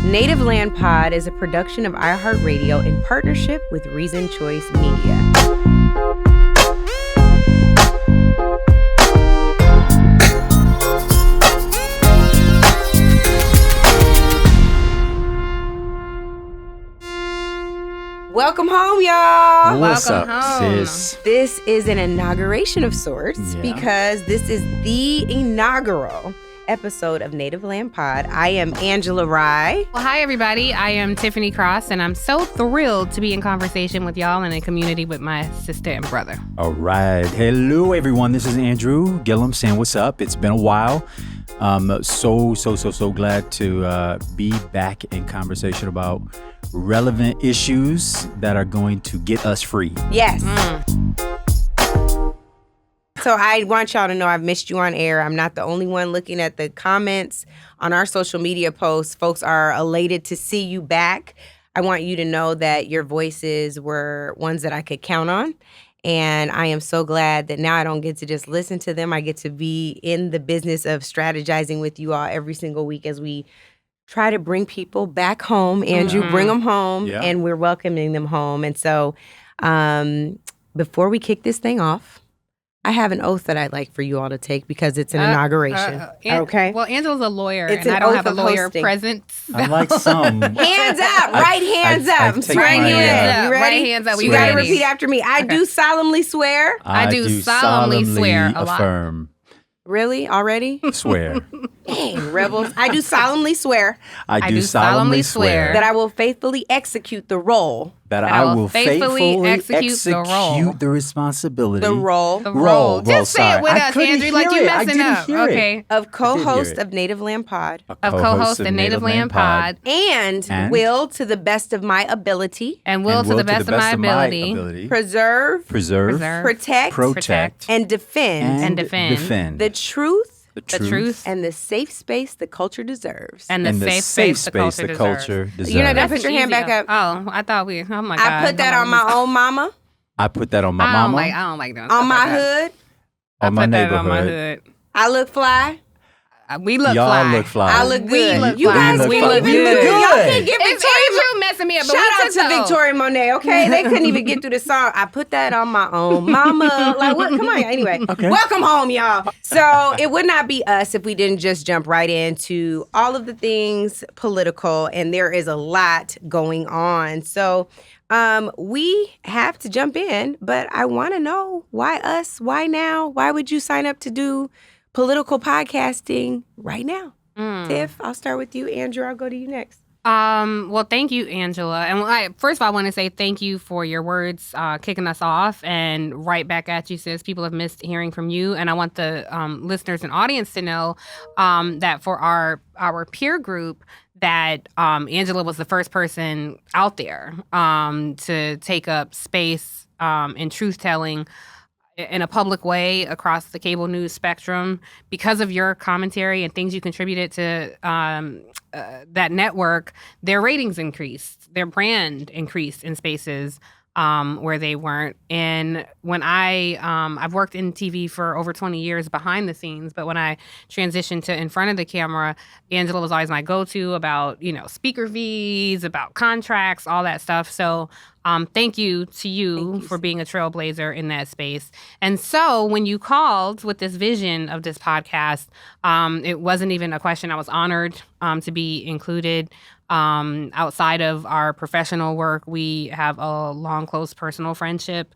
Native Land Pod is a production of iHeartRadio in partnership with Reason Choice Media. Welcome home, y'all. What's Welcome up, home. sis? This is an inauguration of sorts because this is the inaugural episode of Native Land Pod. I am Angela Rye. Well, hi, everybody. I am Tiffany Cross, and I'm so thrilled to be in conversation with y'all in a community with my sister and brother. All right. Hello, everyone. This is Andrew Gillum saying what's up. It's been a while. So glad to be back in conversation about relevant issues that are going to get us free. Yes. So I want y'all to know I've missed you on air. I'm not the only one looking at the comments on our social media posts. Folks are elated to see you back. I want you to know that your voices were ones that I could count on. And I am so glad that now I don't get to just listen to them. I get to be in the business of strategizing with you all every single week as we try to bring people back home. Andrew, bring them home, and we're welcoming them home. And so before we kick this thing off, I have an oath that I'd like for you all to take because it's an inauguration. Okay? Well, Angela's a lawyer, It's and an I don't oath have a of lawyer hosting. present. Unlike some. Hands up. Right hands up. I take Right my, hands up. You ready? Right hands up. You got to repeat after me. I do solemnly swear. I do solemnly swear a lot. affirm. Really? Already? Swear. Dang, rebels. I do solemnly swear I do solemnly swear that I will faithfully execute the role. that I will faithfully execute the the responsibility. The role. The role. Just say it with I us, couldn't Andrew, like hear you it. I messing didn't up. hear it. Okay. Of co-host hear it. of Native Land Pod. Of co-host of Native Land Pod. And will, to the best of my ability, And will to the best of my ability. preserve, protect, and defend the truth, the truth, and the safe space the culture deserves. and the safe space the culture deserves. You're not done. Put your hand back up. Oh, I thought we. Oh my God. I put that on my own mama, I put that on my mama, I don't like doing on stuff my like that. hood. on my I put that neighborhood. on my hood. I look fly. We look Y'all fly. look fly. I look good. look You fly. guys We can't look even good. Y'all can't get It's Victoria. Andrew messing me up. But Shout we out took to those. Victoria Monet, okay? They couldn't even get through the song. I put that on my own mama. Like, what? Come on. Anyway, welcome home, y'all. So it would not be us if we didn't just jump right into all of the things political, and there is a lot going on. So we have to jump in, but I want to know why us? Why now? Why would you sign up to do political podcasting right now? Tiff, I'll start with you. Andrew, I'll go to you next. Well, thank you, Angela. And first of all, I want to say thank you for your words kicking us off, and right back at you, sis. People have missed hearing from you, and I want the listeners and audience to know that for our peer group, that Angela was the first person out there to take up space in truth-telling in a public way across the cable news spectrum. Because of your commentary and things you contributed to that network, their ratings increased, their brand increased in spaces where they weren't. And when I've worked in TV for over 20 years behind the scenes, but when I transitioned to in front of the camera, Angela was always my go-to about, speaker fees, about contracts, all that stuff. So thank you to you for being a trailblazer in that space. And so when you called with this vision of this podcast, it wasn't even a question. I was honored to be included. Outside of our professional work, we have a long, close personal friendship.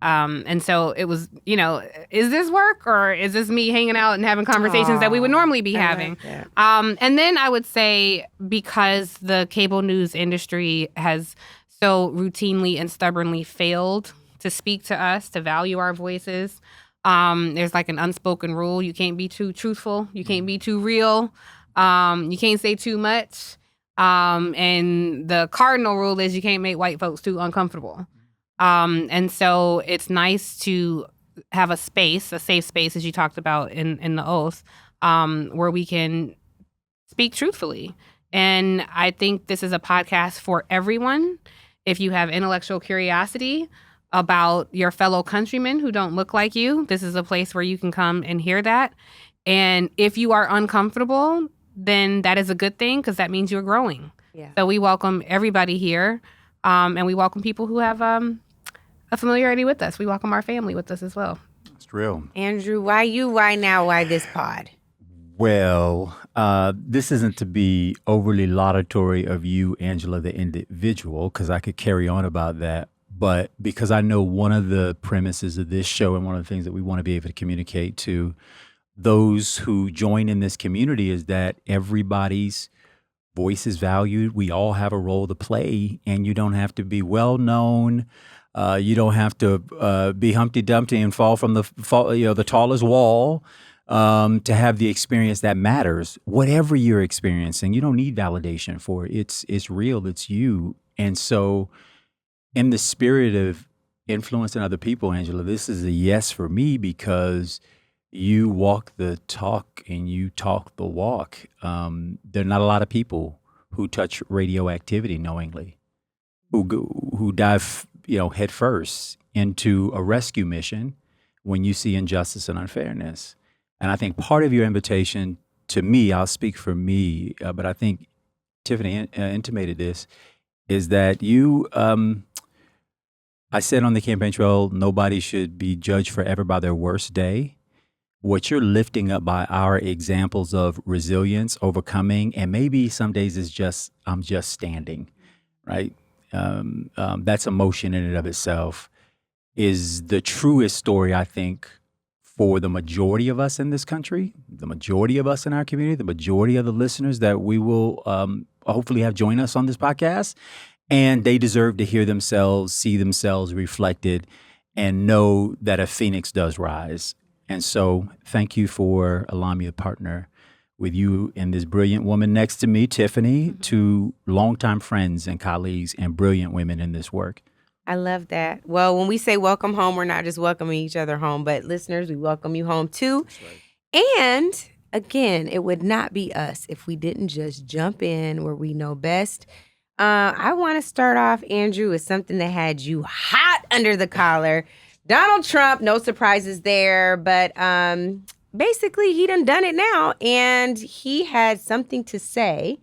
And so it was, is this work or is this me hanging out and having conversations that we would normally be having? Like and then I would say, because the cable news industry has so routinely and stubbornly failed to speak to us, to value our voices, there's like an unspoken rule. You can't be too truthful. You can't be too real. You can't say too much. And the cardinal rule is you can't make white folks too uncomfortable. And so it's nice to have a space, a safe space, as you talked about in the oath, where we can speak truthfully. And I think this is a podcast for everyone. If you have intellectual curiosity about your fellow countrymen who don't look like you, this is a place where you can come and hear that. And if you are uncomfortable, then that is a good thing, because that means you're growing. Yeah. So we welcome everybody here, and we welcome people who have a familiarity with us. We welcome our family with us as well. It's real. Andrew, why you? Why now? Why this pod? Well, this isn't to be overly laudatory of you, Angela, the individual, because I could carry on about that. But because I know one of the premises of this show and one of the things that we want to be able to communicate to those who join in this community is that everybody's voice is valued. We all have a role to play, and you don't have to be well known. You don't have to be Humpty Dumpty and fall from the tallest wall to have the experience that matters. Whatever you're experiencing, you don't need validation for it. It's real. It's you. And so, in the spirit of influencing other people, Angela, this is a yes for me because you walk the talk and you talk the walk. There are not a lot of people who touch radioactivity knowingly, who dive, head first into a rescue mission when you see injustice and unfairness. And I think part of your invitation to me, I'll speak for me, but I think Tiffany intimated this, is that you, I said on the campaign trail, nobody should be judged forever by their worst day. What you're lifting up by our examples of resilience, overcoming, and maybe some days it's just, I'm just standing, right? That's emotion in and of itself, is the truest story, I think, for the majority of us in this country, the majority of us in our community, the majority of the listeners that we will hopefully have join us on this podcast. And they deserve to hear themselves, see themselves reflected, and know that a phoenix does rise. And so thank you for allowing me to partner with you and this brilliant woman next to me, Tiffany, two longtime friends and colleagues and brilliant women in this work. I love that. Well, when we say welcome home, we're not just welcoming each other home, but listeners, we welcome you home too. That's right. And again, it would not be us if we didn't just jump in where we know best. I want to start off, Andrew, with something that had you hot under the collar. Donald Trump, no surprises there, but basically he done it now, and he had something to say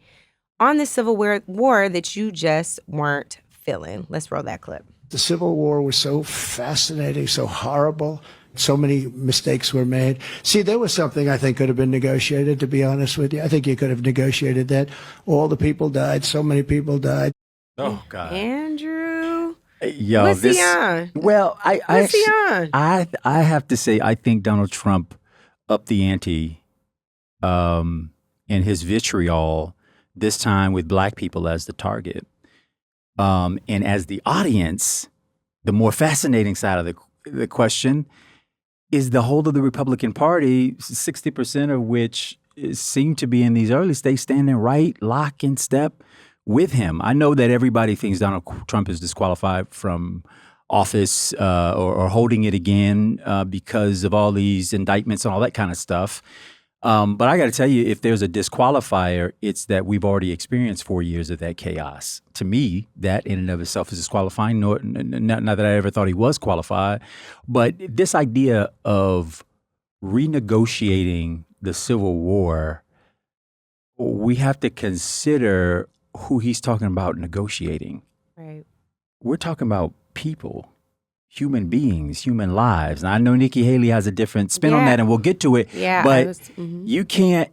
on the Civil War that you just weren't feeling. Let's roll that clip. The Civil War was so fascinating, so horrible. So many mistakes were made. See, there was something I think could have been negotiated, to be honest with you. I think you could have negotiated that. All the people died. So many people died. Oh, God. Andrew. Yo, What's he on? Well, What's he on? I have to say, I think Donald Trump upped the ante in his vitriol, this time with Black people as the target. And as the audience, the more fascinating side of the question is the whole of the Republican Party, 60% of which seem to be in these early states standing right, lock in step with him. I know that everybody thinks Donald Trump is disqualified from office or holding it again because of all these indictments and all that kind of stuff. But I got to tell you, if there's a disqualifier, it's that we've already experienced 4 years of that chaos. To me, that in and of itself is disqualifying. Not that I ever thought he was qualified. But this idea of renegotiating the Civil War, we have to consider who he's talking about negotiating. Right. We're talking about people. Human beings, human lives. And I know Nikki Haley has a different spin on that, and we'll get to it. Yeah, but you can't,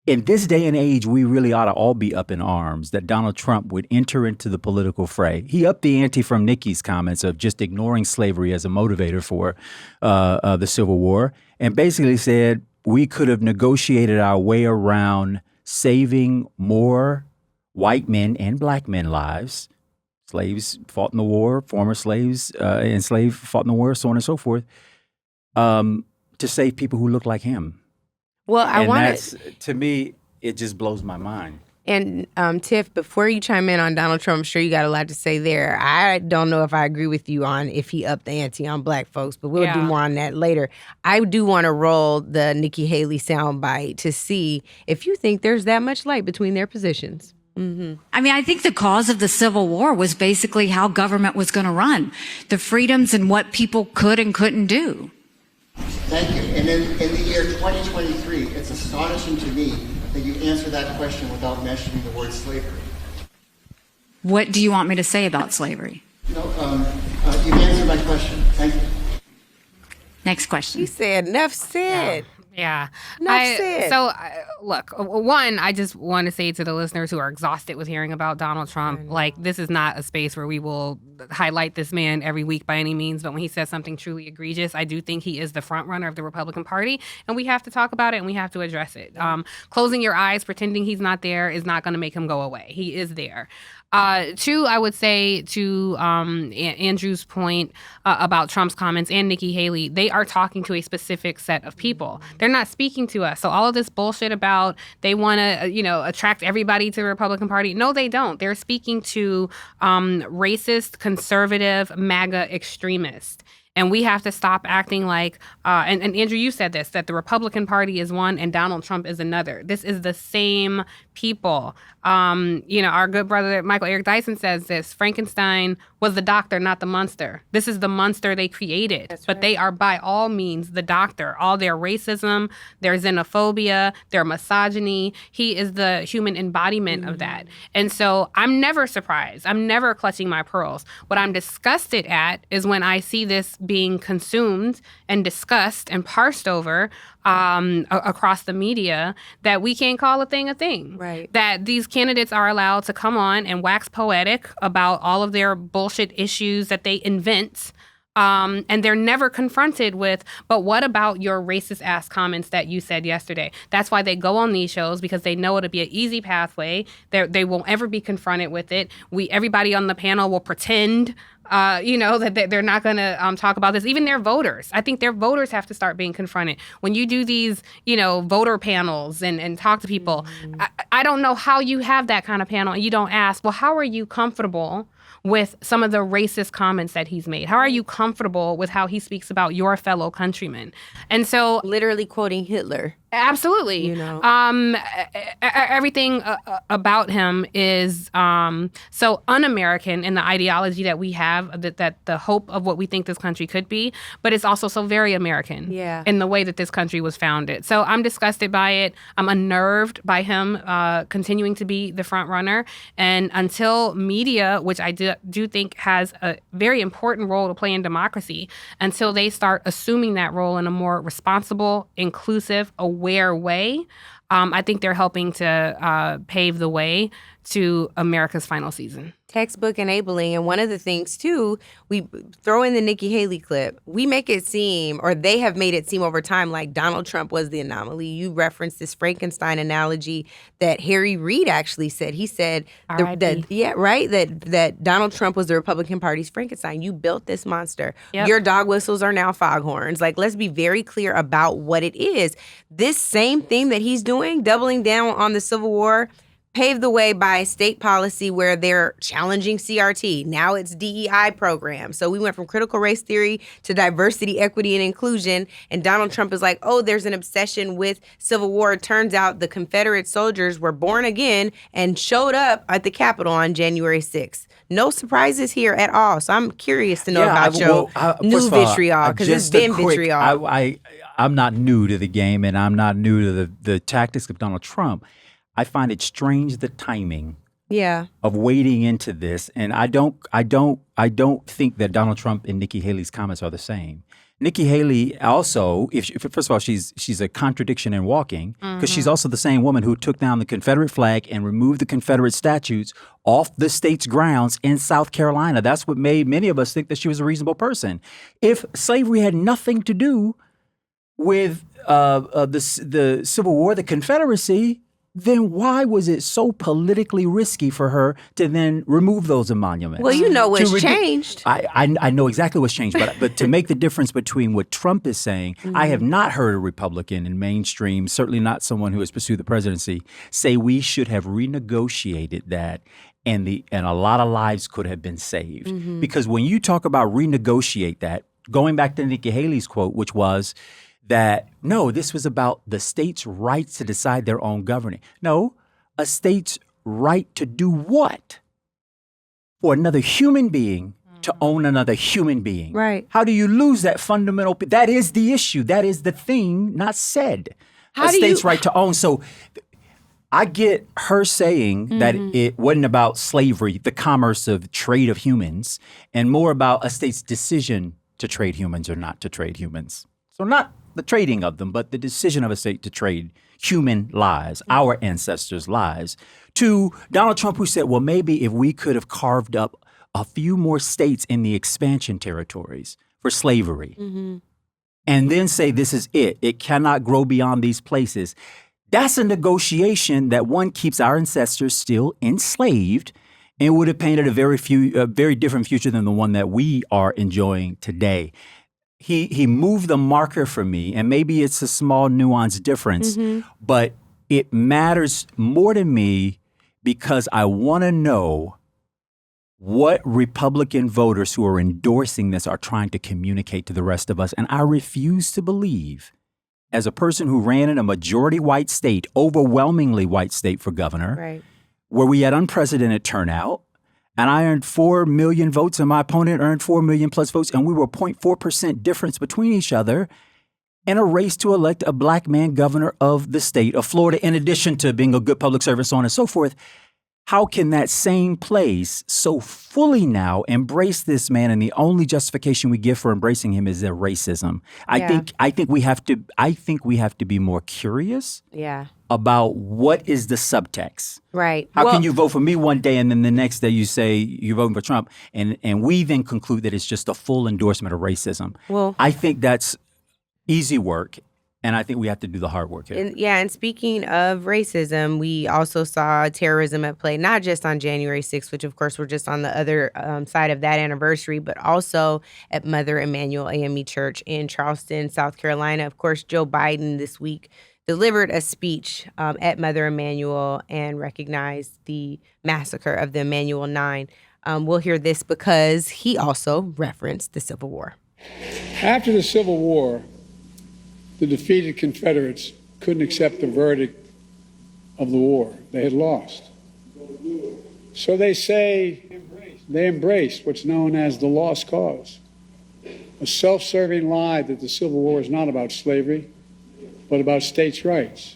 in this day and age, we really ought to all be up in arms that Donald Trump would enter into the political fray. He upped the ante from Nikki's comments of just ignoring slavery as a motivator for the Civil War, and basically said we could have negotiated our way around saving more white men and Black men lives. Slaves fought in the war, former slaves enslaved fought in the war, so on and so forth, to save people who look like him. Well, To me, it just blows my mind. And Tiff, before you chime in on Donald Trump, I'm sure you got a lot to say there. I don't know if I agree with you on if he upped the ante on Black folks, but we'll do more on that later. I do want to roll the Nikki Haley soundbite to see if you think there's that much light between their positions. Mm-hmm. I mean, I think the cause of the Civil War was basically how government was going to run, the freedoms and what people could and couldn't do. Thank you. And in the year 2023, it's astonishing to me that you answer that question without mentioning the word slavery. What do you want me to say about slavery? No, you've answered my question. Thank you. Next question. He said, enough said. Yeah. Enough said. So, look, one, I just want to say to the listeners who are exhausted with hearing about Donald Trump, like, this is not a space where we will highlight this man every week by any means. But when he says something truly egregious, I do think he is the front runner of the Republican Party. And we have to talk about it and we have to address it. Closing your eyes, pretending he's not there is not going to make him go away. He is there. Two, I would say to Andrew's point about Trump's comments and Nikki Haley, they are talking to a specific set of people. They're not speaking to us. So all of this bullshit about they want to, attract everybody to the Republican Party. No, they don't. They're speaking to racist, conservative, MAGA extremists. And we have to stop acting like, and Andrew, you said this, that the Republican Party is one and Donald Trump is another. This is the same people. Our good brother, Michael Eric Dyson, says this: Frankenstein was the doctor, not the monster. This is the monster they created. That's right. But they are by all means the doctor. All their racism, their xenophobia, their misogyny, he is the human embodiment of that. And so I'm never surprised. I'm never clutching my pearls. What I'm disgusted at is when I see this being consumed and discussed and parsed over across the media, that we can't call a thing. Right. That these candidates are allowed to come on and wax poetic about all of their bullshit issues that they invent. And they're never confronted with, but what about your racist ass comments that you said yesterday? That's why they go on these shows, because they know it'll be an easy pathway. They won't ever be confronted with it. Everybody on the panel will pretend that they're not going to talk about this. Even their voters. I think their voters have to start being confronted. When you do these, voter panels and talk to people, I don't know how you have that kind of panel and you don't ask, well, how are you comfortable with some of the racist comments that he's made? How are you comfortable with how he speaks about your fellow countrymen? And so, literally quoting Hitler. Absolutely. Everything about him is so un-American in the ideology that we have, that the hope of what we think this country could be, but it's also so very American in the way that this country was founded. So I'm disgusted by it. I'm unnerved by him continuing to be the front runner. And until media, which I do think has a very important role to play in democracy, until they start assuming that role in a more responsible, inclusive, aware way, I think they're helping to pave the way to America's final season. Textbook enabling. And one of the things, too, we throw in the Nikki Haley clip. We make it seem, or they have made it seem over time, like Donald Trump was the anomaly. You referenced this Frankenstein analogy that Harry Reid actually said. He said, that Donald Trump was the Republican Party's Frankenstein. You built this monster. Yep. Your dog whistles are now foghorns. Like, let's be very clear about what it is. This same thing that he's doing, doubling down on the Civil War, paved the way by state policy where they're challenging CRT. Now it's DEI programs. So we went from critical race theory to diversity, equity, and inclusion. And Donald Trump is like, oh, there's an obsession with Civil War. It turns out the Confederate soldiers were born again and showed up at the Capitol on January 6th. No surprises here at all. So I'm curious to know about your new vitriol, because it's been vitriol. I'm not new to the game, and I'm not new to the tactics of Donald Trump. I find it strange, the timing of wading into this, and I don't think that Donald Trump and Nikki Haley's comments are the same. Nikki Haley also, first of all, she's a contradiction in walking, because she's also the same woman who took down the Confederate flag and removed the Confederate statues off the state's grounds in South Carolina. That's what made many of us think that she was a reasonable person. If slavery had nothing to do with the Civil War, the Confederacy, then why was it so politically risky for her to then remove those emoluments? Well, you know what's changed. I know exactly what's changed, but to make the difference between what Trump is saying, I have not heard a Republican in mainstream, certainly not someone who has pursued the presidency, say we should have renegotiated that, and a lot of lives could have been saved. Because when you talk about renegotiate that, going back to Nikki Haley's quote, which was that, no, this was about the state's rights to decide their own governing. No, a state's right to do what? For another human being to own another human being. Right. How do you lose that fundamental? That is the issue. That is the thing not said. A state's right to own. So I get her saying that it wasn't about slavery, the commerce of trade of humans, and more about a state's decision to trade humans or not to trade humans. So not the trading of them, but the decision of a state to trade human lives, our ancestors' lives, to Donald Trump, who said, well, maybe if we could have carved up a few more states in the expansion territories for slavery, and then say this is it. It cannot grow beyond these places. That's a negotiation that, one, keeps our ancestors still enslaved and would have painted a very different future than the one that we are enjoying today. He moved the marker for me, and maybe it's a small nuanced difference, but it matters more to me because I want to know what Republican voters who are endorsing this are trying to communicate to the rest of us. And I refuse to believe, as a person who ran in a majority white state, overwhelmingly white state for governor, where we had unprecedented turnout, and I earned 4 million votes and my opponent earned 4 million plus votes, and we were 0.4% difference between each other in a race to elect a black man governor of the state of Florida, in addition to being a good public servant, so on and so forth. How can that same place so fully now embrace this man, and the only justification we give for embracing him is their racism? I think we have to be more curious about what is the subtext. Right. How can you vote for me one day and then the next day you say you're voting for Trump, and we then conclude that it's just a full endorsement of racism? Well, I think that's easy work. And I think we have to do the hard work here. And speaking of racism, we also saw terrorism at play, not just on January 6th, which of course we're just on the other side of that anniversary, but also at Mother Emanuel AME Church in Charleston, South Carolina. Of course, Joe Biden this week delivered a speech at Mother Emanuel and recognized the massacre of the Emanuel 9. We'll hear this because he also referenced the Civil War. After the Civil War, the defeated Confederates couldn't accept the verdict of the war. They had lost. So they say they embraced what's known as the lost cause, a self-serving lie that the Civil War is not about slavery, but about states' rights.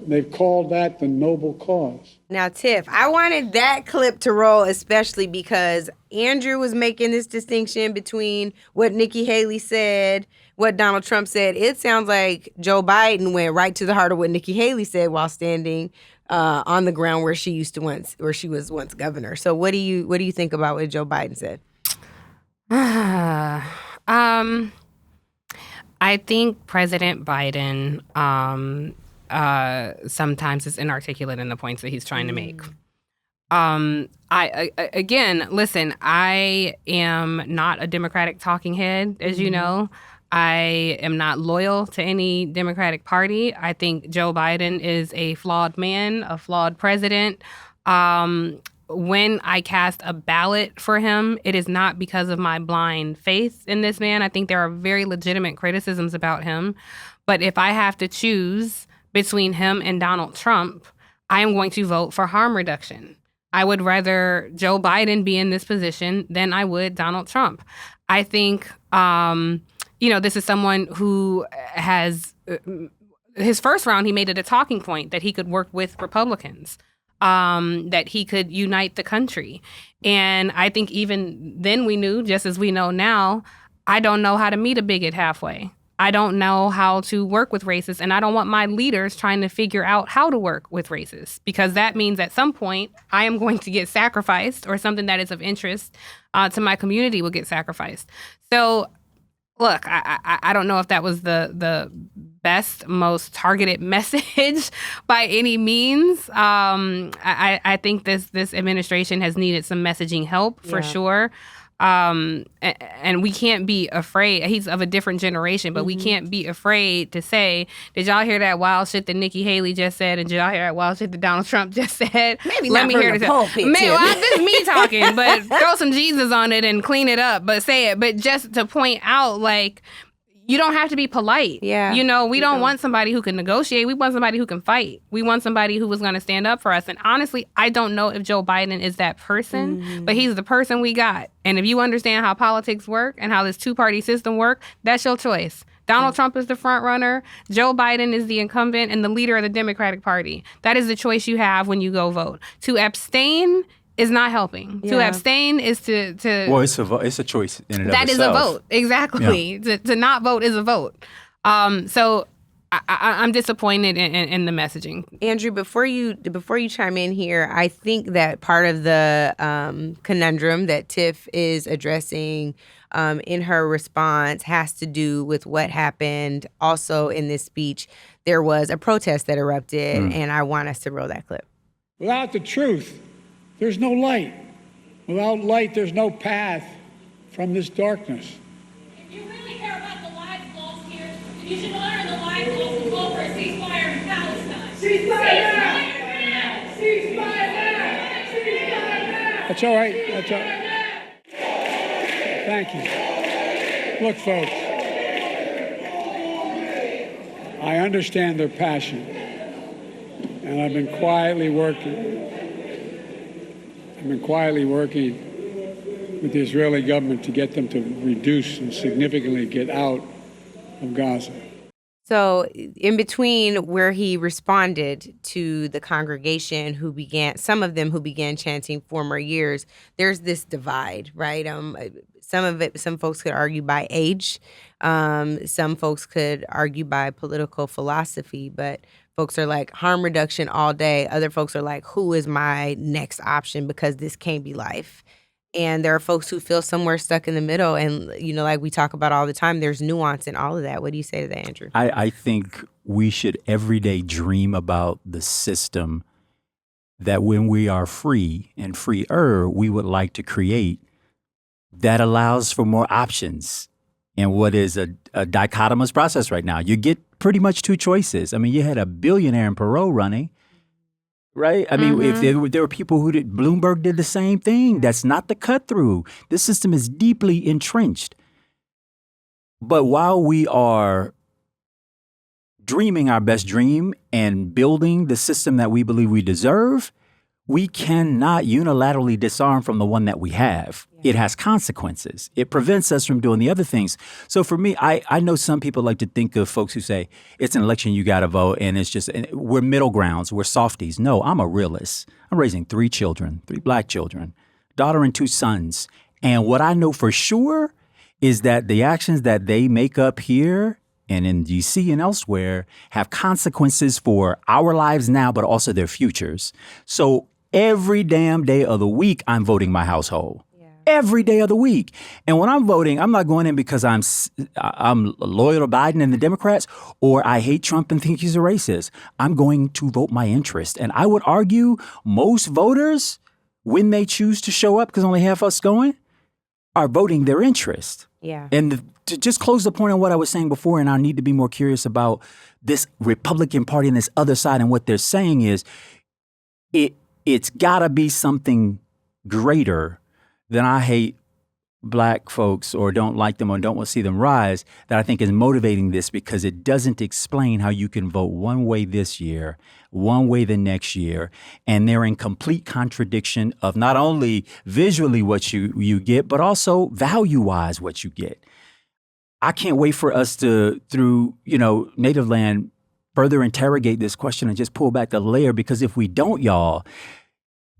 They've called that the noble cause. Now, Tiff, I wanted that clip to roll, especially because Andrew was making this distinction between what Nikki Haley said, what Donald Trump said. It sounds like Joe Biden went right to the heart of what Nikki Haley said while standing on the ground where she was once governor. So, what do you think about what Joe Biden said? I think President Biden sometimes is inarticulate in the points that he's trying to make. I am not a Democratic talking head, as you know. I am not loyal to any Democratic Party. I think Joe Biden is a flawed man, a flawed president. When I cast a ballot for him, it is not because of my blind faith in this man. I think there are very legitimate criticisms about him. But if I have to choose between him and Donald Trump, I am going to vote for harm reduction. I would rather Joe Biden be in this position than I would Donald Trump. I think, this is someone who has, his first round, he made it a talking point that he could work with Republicans, that he could unite the country. And I think even then we knew, just as we know now, I don't know how to meet a bigot halfway. I don't know how to work with racists, and I don't want my leaders trying to figure out how to work with racists, because that means at some point I am going to get sacrificed, or something that is of interest to my community will get sacrificed. So, look, I don't know if that was the best, most targeted message by any means. I think this administration has needed some messaging help for sure. And we can't be afraid. He's of a different generation, but we can't be afraid to say, did y'all hear that wild shit that Nikki Haley just said? And did y'all hear that wild shit that Donald Trump just said? Maybe let me hear the pulpit. This is me talking, but throw some Jesus on it and clean it up, but say it. But just to point out, like, you don't have to be polite. Yeah. We don't want somebody who can negotiate. We want somebody who can fight. We want somebody who was going to stand up for us. And honestly, I don't know if Joe Biden is that person, but he's the person we got. And if you understand how politics work and how this two-party system works, that's your choice. Donald Trump is the front runner. Joe Biden is the incumbent and the leader of the Democratic Party. That is the choice you have when you go vote. To abstain is not helping. To abstain is to well, it's a choice in and of itself. That is a vote. Exactly. Yeah. To not vote is a vote. So I'm disappointed in the messaging. Andrew, before you chime in here, I think that part of the conundrum that Tiff is addressing in her response has to do with what happened also in this speech. There was a protest that erupted, and I want us to roll that clip. Without the truth, there's no light. Without light, there's no path from this darkness. If you really care about the lives lost here, you should honor the lives lost and call for a ceasefire in Palestine. Ceasefire now! Ceasefire now! Ceasefire now! That's all right. That's all right. Thank you. Look, folks, I understand their passion, and I've been quietly working with the Israeli government to get them to reduce and significantly get out of Gaza. So in between where he responded to the congregation some of them who began chanting former years, there's this divide, right? Some folks could argue by age. Some folks could argue by political philosophy, but folks are like harm reduction all day. Other folks are like, who is my next option? Because this can't be life. And there are folks who feel somewhere stuck in the middle. And, like we talk about all the time, there's nuance in all of that. What do you say to that, Andrew? I think we should every day dream about the system that when we are free and freer, we would like to create that allows for more options in what is a dichotomous process right now. You get pretty much two choices. I mean, you had a billionaire in Perot running. Right? I mean, if there were people Bloomberg did the same thing. That's not the cut through. This system is deeply entrenched. But while we are dreaming our best dream and building the system that we believe we deserve, we cannot unilaterally disarm from the one that we have. It has consequences. It prevents us from doing the other things. So for me, I know some people like to think of folks who say, it's an election, you got to vote, and we're middle grounds, we're softies. No, I'm a realist. I'm raising 3 children, 3 black children, daughter and 2 sons. And what I know for sure is that the actions that they make up here and in D.C. and elsewhere have consequences for our lives now, but also their futures. So every damn day of the week, I'm voting my household. Every day of the week. And when I'm voting, I'm not going in because I'm loyal to Biden and the Democrats, or I hate Trump and think he's a racist. I'm going to vote my interest. And I would argue most voters, when they choose to show up, because only half us going, are voting their interest. Yeah. And to just close the point on what I was saying before, and I need to be more curious about this Republican Party and this other side and what they're saying is, it's got to be something greater than I hate black folks or don't like them or don't want to see them rise that I think is motivating this, because it doesn't explain how you can vote one way this year, one way the next year, and they're in complete contradiction of not only visually what you get, but also value-wise what you get. I can't wait for us to, through, Native Land, further interrogate this question and just pull back the layer, because if we don't, y'all,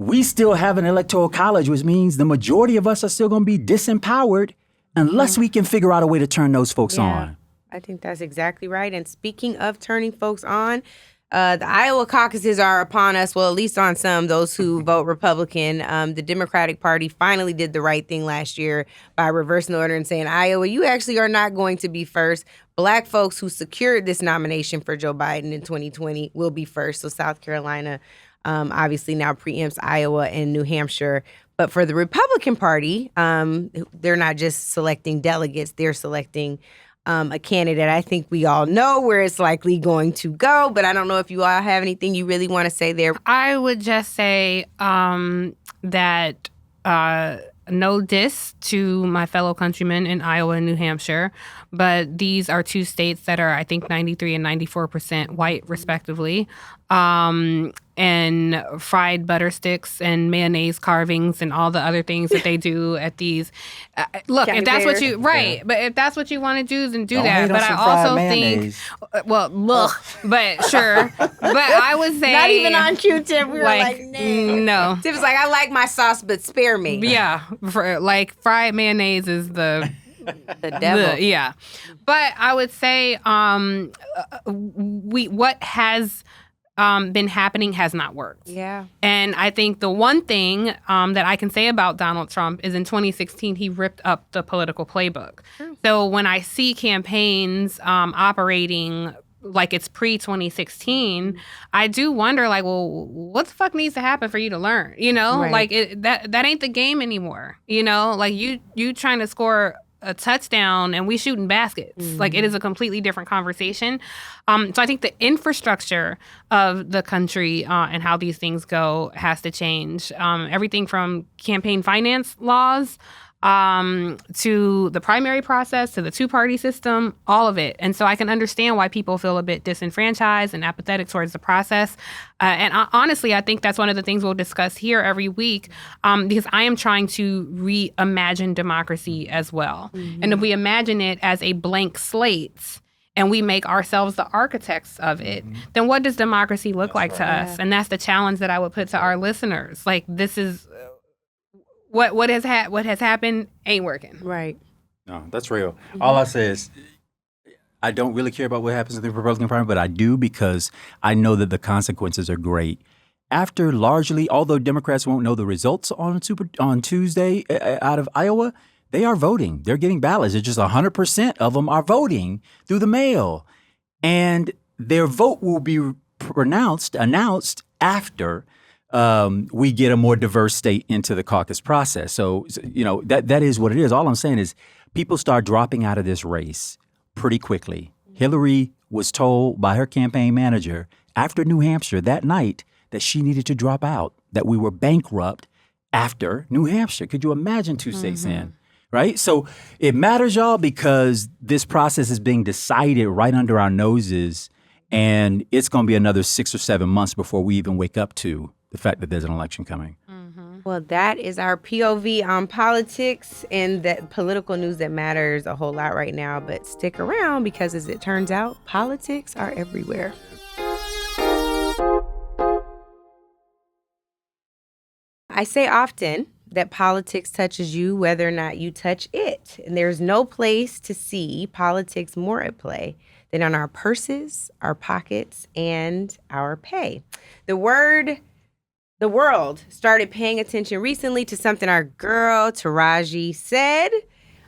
we still have an electoral college, which means the majority of us are still going to be disempowered unless we can figure out a way to turn those folks on. I think that's exactly right. And speaking of turning folks on, the Iowa caucuses are upon us, well, at least on some, those who vote Republican. The Democratic Party finally did the right thing last year by reversing the order and saying, Iowa, you actually are not going to be first. Black folks who secured this nomination for Joe Biden in 2020 will be first. So South Carolina obviously now preempts Iowa and New Hampshire. But for the Republican Party, they're not just selecting delegates, they're selecting a candidate. I think we all know where it's likely going to go, but I don't know if you all have anything you really want to say there. I would just say that no diss to my fellow countrymen in Iowa and New Hampshire, but these are 2 states that are, I think, 93% and 94% white, respectively. and fried butter sticks and mayonnaise carvings and all the other things that they do at these. Look, County if that's what fair. you but if that's what you want to do, then do Don't that. hate on But I some fried also mayonnaise. think, but sure. But I would say Not even on Q-tip. We were like, nah. no. Tip was like, I like my sauce, but spare me. Yeah, like fried mayonnaise is the The devil. yeah. But I would say what has been happening has not worked. Yeah. And I think the one thing that I can say about Donald Trump is in 2016, he ripped up the political playbook. So when I see campaigns operating like it's pre-2016, I do wonder, like, well, what the fuck needs to happen for you to learn? You know, Right. like that ain't the game anymore. You know, like you trying to score a touchdown and we shooting baskets. Like it is a completely different conversation. So I think the infrastructure of the country and how these things go has to change. Everything from campaign finance laws to the primary process, to the two-party system, all of it. And so I can understand why people feel a bit disenfranchised and apathetic towards the process. And honestly, I think that's one of the things we'll discuss here every week because I am trying to reimagine democracy as well. And if we imagine it as a blank slate and we make ourselves the architects of it, then what does democracy look like to us? And that's the challenge that I would put to our listeners. Like, this is... What has happened ain't working. Right. No, that's real. All I say is I don't really care about what happens in the Republican primary, but I do because I know that the consequences are great. After largely, although Democrats won't know the results on Tuesday out of Iowa, they are voting. They're getting ballots. It's just 100% of them are voting through the mail. And their vote will be announced after we get a more diverse state into the caucus process. So, you know, that is what it is. All I'm saying is people start dropping out of this race pretty quickly. Hillary was told by her campaign manager after New Hampshire that night that she needed to drop out, that we were bankrupt after New Hampshire. Could you imagine 2 states in? Right? So it matters, y'all, because this process is being decided right under our noses, and it's going to be another 6 or 7 months before we even wake up to the fact that there's an election coming. Well, that is our POV on politics and the political news that matters a whole lot right now. But stick around because, as it turns out, politics are everywhere. I say often that politics touches you whether or not you touch it. And there's no place to see politics more at play than on our purses, our pockets, and our pay. The world started paying attention recently to something our girl Taraji said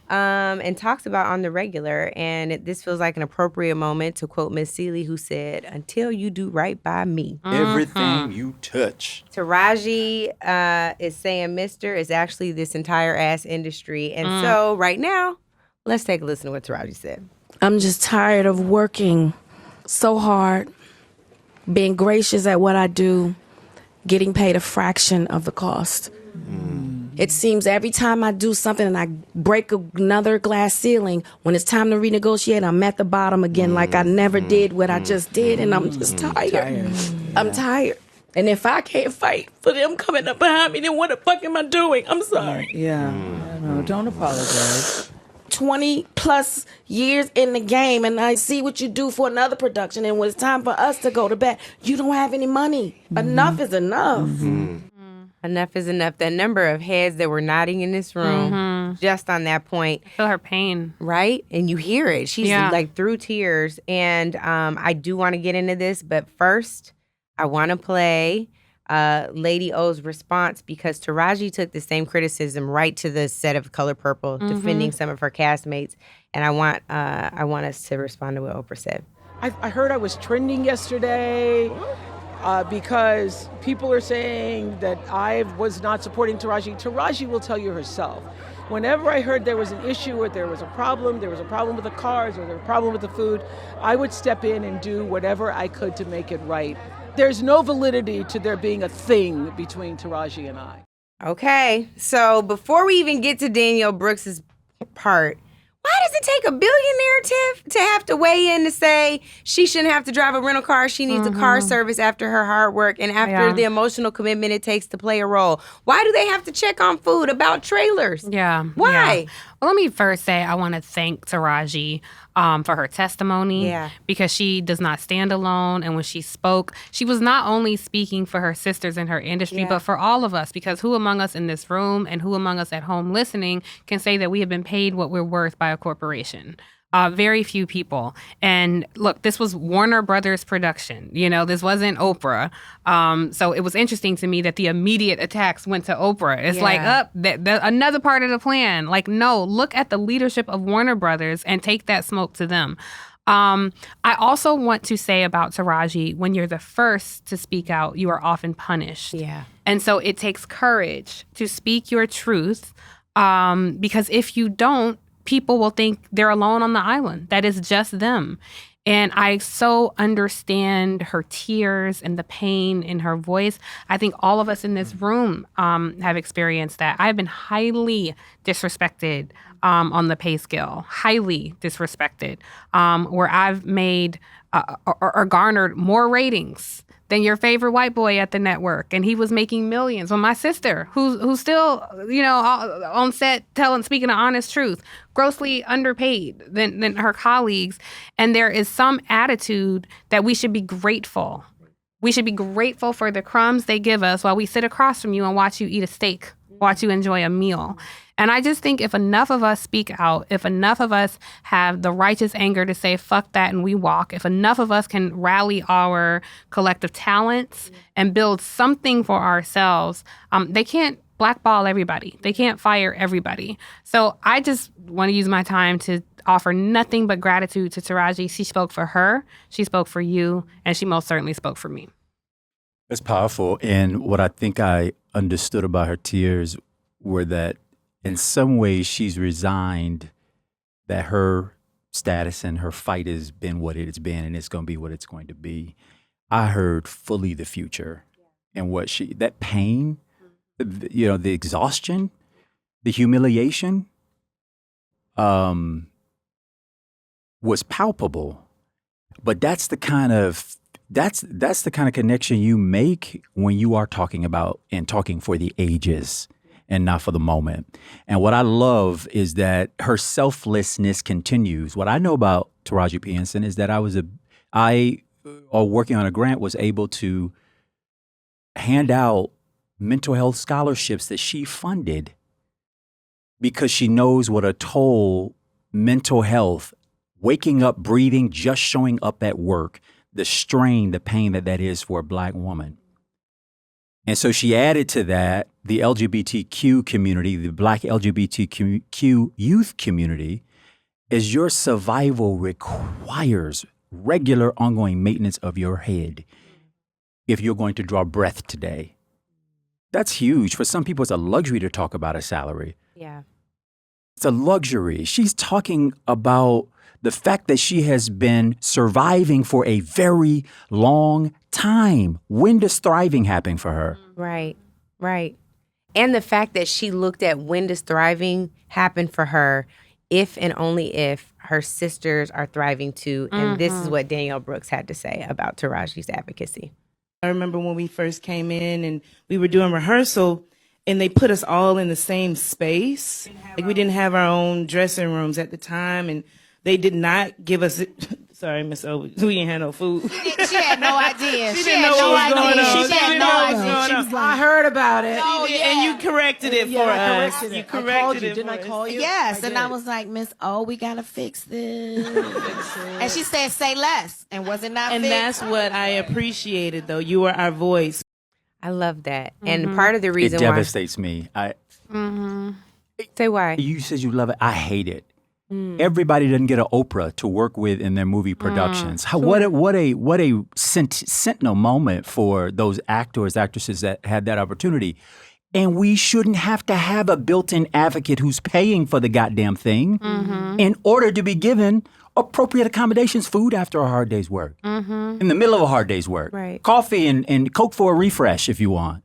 and talks about on the regular. And this feels like an appropriate moment to quote Miss Seeley, who said, "Until you do right by me." Everything you touch. Taraji is saying Mr. is actually this entire ass industry. And so right now, let's take a listen to what Taraji said. I'm just tired of working so hard, being gracious at what I do, getting paid a fraction of the cost. It seems every time I do something and I break another glass ceiling, when it's time to renegotiate, I'm at the bottom again like I never did what I just did, and I'm just tired. I'm tired. And if I can't fight for them coming up behind me, then what the fuck am I doing? I'm sorry. Yeah. No, don't apologize. 20 plus years in the game, and I see what you do for another production, and when it's time for us to go to bed, you don't have any money. Enough is enough. Enough is enough. The number of heads that were nodding in this room just on that point. I feel her pain. Right? And you hear it. She's like through tears. And I do want to get into this, but first I want to play Lady O's response, because Taraji took the same criticism right to the set of Color Purple, defending some of her castmates. And I want us to respond to what Oprah said. I heard I was trending yesterday because people are saying that I was not supporting Taraji. Taraji will tell you herself. Whenever I heard there was an issue or there was a problem with the cars or there was a problem with the food, I would step in and do whatever I could to make it right. There's no validity to there being a thing between Taraji and I. Okay, so before we even get to Danielle Brooks's part, Why does it take a billionaire, Tiff, to have to weigh in to say she shouldn't have to drive a rental car? She needs a car service after her hard work and after the emotional commitment it takes to play a role. Why do they have to check on food about trailers? Yeah. Why? Yeah. Well, let me first say I want to thank Taraji for her testimony because she does not stand alone. And when she spoke, she was not only speaking for her sisters in her industry, but for all of us, because who among us in this room and who among us at home listening can say that we have been paid what we're worth by a corporation? Very few people. And look, this was Warner Brothers production. This wasn't Oprah. So it was interesting to me that the immediate attacks went to Oprah. It's like, another part of the plan. Like, no, look at the leadership of Warner Brothers and take that smoke to them. I also want to say about Taraji, when you're the first to speak out, you are often punished. Yeah. And so it takes courage to speak your truth because if you don't, people will think they're alone on the island, that it's just them. And I so understand her tears and the pain in her voice. I think all of us in this room have experienced that. I've been highly disrespected on the pay scale, highly disrespected, where I've made or garnered more ratings than your favorite white boy at the network, and he was making millions. Well, my sister, who's still, on set speaking the honest truth, grossly underpaid than her colleagues. And there is some attitude that we should be grateful. We should be grateful for the crumbs they give us while we sit across from you and watch you eat a steak, watch you enjoy a meal. And I just think if enough of us speak out, if enough of us have the righteous anger to say, fuck that, and we walk, if enough of us can rally our collective talents and build something for ourselves, they can't blackball everybody. They can't fire everybody. So I just want to use my time to offer nothing but gratitude to Taraji. She spoke for her, she spoke for you, and she most certainly spoke for me. That's powerful. And what I think I understood about her tears were that in some ways she's resigned that her status and her fight has been what it's been and it's going to be what it's going to be. I heard fully the future and what that pain, the exhaustion, the humiliation was palpable. But that's the kind of connection you make when you are talking about and talking for the ages and not for the moment. And what I love is that her selflessness continues. What I know about Taraji P Henson is that working on a grant, was able to hand out mental health scholarships that she funded because she knows what a toll mental health, waking up, breathing, just showing up at work, the strain, the pain that is for a Black woman. And so she added to that the LGBTQ community, the Black LGBTQ youth community, as your survival requires regular ongoing maintenance of your head if you're going to draw breath today. That's huge. For some people, it's a luxury to talk about a salary. Yeah. It's a luxury. She's talking about the fact that she has been surviving for a very long time. When does thriving happen for her? Right. And the fact that she looked at when does thriving happen for her if and only if her sisters are thriving too. And this is what Danielle Brooks had to say about Taraji's advocacy. I remember when we first came in and we were doing rehearsal and they put us all in the same space. Like we didn't have our own dressing rooms at the time, and they did not give us sorry, Miss O, we didn't have no food. She had no idea. She didn't know what was going on. She had no idea. She was like, I heard about it. Oh, yeah. And you corrected it for us. You You corrected corrected it. it. Didn't I call you? Yes, and I did. was like, Miss O, we gotta fix this. And she said, say less. And was it not And fixed? that's what I appreciated, though. You were our voice. I love that. And part of the It reason devastates me. Say why. You said you love it. I hate it. Everybody doesn't get an Oprah to work with in their movie productions. What a sentinel moment for those actors, actresses that had that opportunity. And we shouldn't have to have a built-in advocate who's paying for the goddamn thing in order to be given appropriate accommodations, food after a hard day's work, in the middle of a hard day's work, Right. coffee and Coke for a refresh if you want.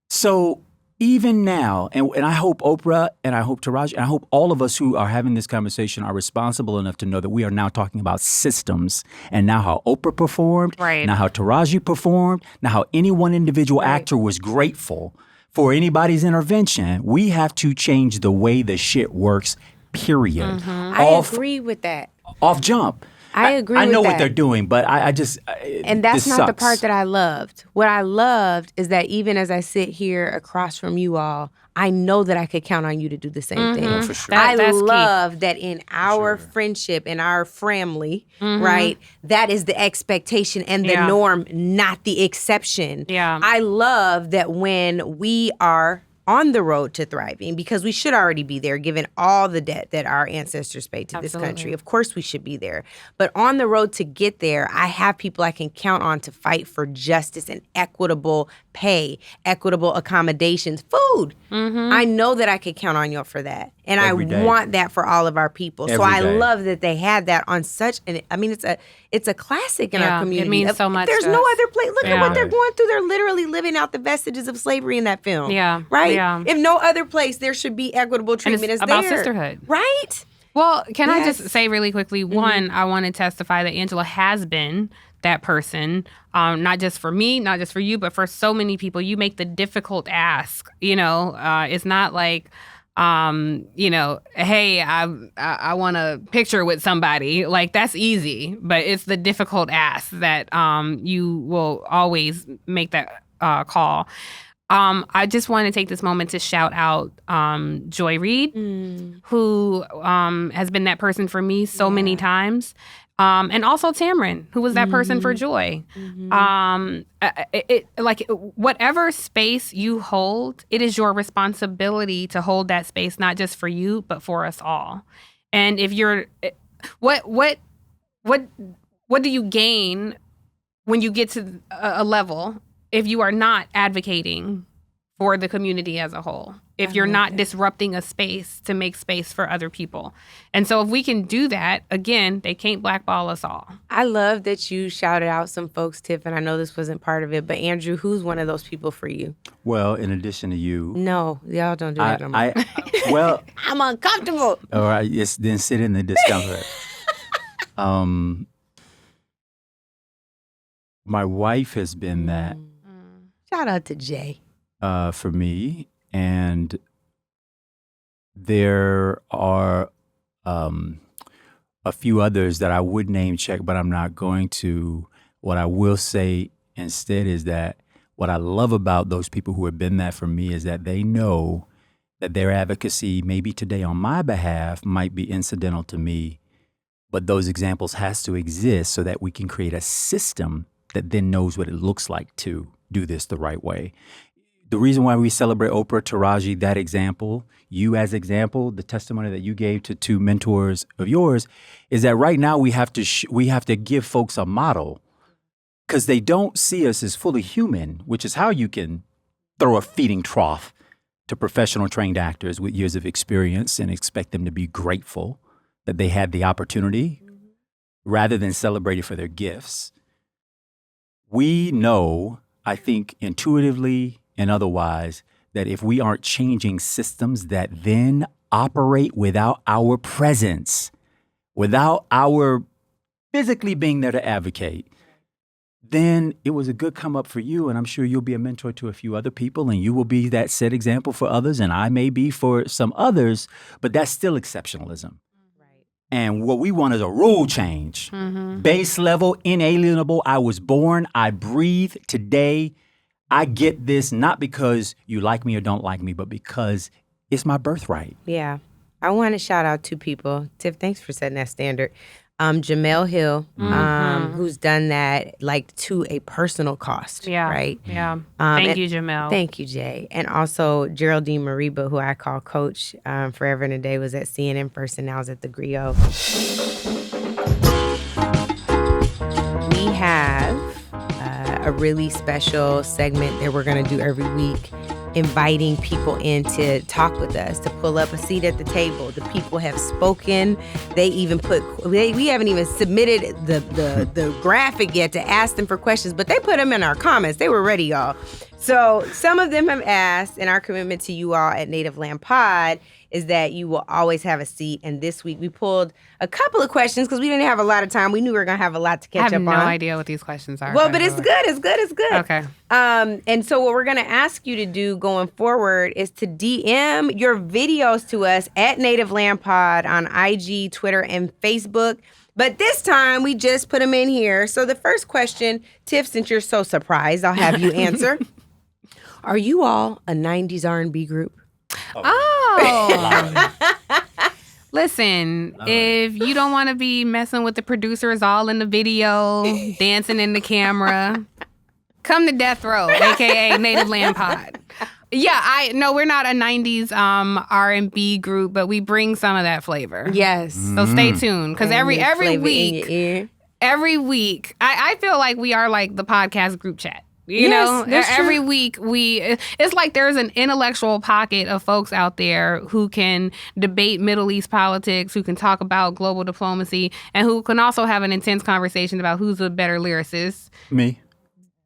So even now, and I hope Oprah and I hope Taraji and I hope all of us who are having this conversation are responsible enough to know that we are now talking about systems, and now how Oprah performed, now how Taraji performed, now how any one individual actor was grateful for anybody's intervention. We have to change the way the shit works, period. I agree with that. Off jump. I agree I with know that. what they're doing, but I just and that's this not the sucks. part that I loved. What I loved is that even as I sit here across from you all, I know that I could count on you to do the same thing. Oh, for sure. I love that in our friendship, in our family, right, that is the expectation and the norm, not the exception. Yeah. I love that when we are on the road to thriving, because we should already be there given all the debt that our ancestors paid to this country. Of course we should be there. But on the road to get there, I have people I can count on to fight for justice and equitable pay, equitable accommodations, food. I know that I could count on y'all for that. And Every I day. want that for all of our people. So Every I day. love that they had that on such an, I mean, it's a classic in our community. It means so much. There's to no us. other place. Look at Yeah. what they're going through. They're literally living out the vestiges of slavery in that film. Yeah. Right? Yeah. If no other place, there should be equitable And treatment. it's It's about there. sisterhood. Right? Well, can I just Yes. say really quickly, one, I want to testify that Angela has been that person, not just for me, not just for you, but for so many people. You make the difficult ask. It's not like, hey, I want a picture with somebody. Like, that's easy, but it's the difficult ask that you will always make that call. I just want to take this moment to shout out Joy Reid, who has been that person for me so many times. And also Tamron, who was that person for Joy. Whatever space you hold, it is your responsibility to hold that space, not just for you, but for us all. And if you're, what do you gain when you get to a level if you are not advocating for the community as a whole? If you're not disrupting a space to make space for other people. And so if we can do that, again, they can't blackball us all. I love that you shouted out some folks, Tiff, and I know this wasn't part of it, but Andrew, who's one of those people for you? Well, in addition to you, No, y'all don't do that no more. well, I'm uncomfortable. all right, yes, then sit in the discomfort. My wife has been that Shout out to Jay. for me, and there are a few others that I would name check, but I'm not going to. What I will say instead is that what I love about those people who have been that for me is that they know that their advocacy, maybe today on my behalf, might be incidental to me, but those examples has to exist so that we can create a system that then knows what it looks like to do this the right way. The reason why we celebrate Oprah, Taraji, that example, you as example, the testimony that you gave to two mentors of yours, is that right now we have to give folks a model, because they don't see us as fully human, which is how you can throw a feeding trough to professional trained actors with years of experience and expect them to be grateful that they had the opportunity rather than celebrated for their gifts. We know, I think intuitively and otherwise, that if we aren't changing systems that then operate without our presence, without our physically being there to advocate, then it was a good come up for you. And I'm sure you'll be a mentor to a few other people, and you will be that set example for others. And I may be for some others, but that's still exceptionalism. And what we want is a rule change. Base level, inalienable. I was born, I breathe today. I get this not because you like me or don't like me, but because it's my birthright. Yeah. I want to shout out two people. Tiff, thanks for setting that standard. Jamel Hill, who's done that like to a personal cost. Yeah. Right? Yeah. Thank you, Jamel. Thank you, Jay. And also Geraldine Mariba, who I call Coach forever and a day, was at CNN first and now is at the Griot. We have a really special segment that we're going to do every week, inviting people in to talk with us, to pull up a seat at the table. The people have spoken. They even we haven't even submitted the graphic yet to ask them for questions, but they put them in our comments. They were ready, y'all. So some of them have asked, and our commitment to you all at Native Land Pod is that you will always have a seat. And this week we pulled a couple of questions because we didn't have a lot of time. We knew we were going to have a lot to catch up on. I have no idea what these questions are. Well, but it's good. It's good. It's good. Okay. And so what we're going to ask you to do going forward is to DM your videos to us at Native Land Pod on IG, Twitter, and Facebook. But this time, we just put them in here. So the first question, Tiff, since you're so surprised, I'll have you answer. Are you all a 90s R&B group? Oh. Listen, if you don't want to be messing with the producers all in the video, dancing in the camera, come to Death Row, a.k.a. Native Land Pod. Yeah, we're not a 90s R&B group, but we bring some of that flavor. Yes. So stay tuned, because every week, I feel like we are like the podcast group chat. You know, every week it's like there's an intellectual pocket of folks out there who can debate Middle East politics, who can talk about global diplomacy, and who can also have an intense conversation about who's a better lyricist. Me.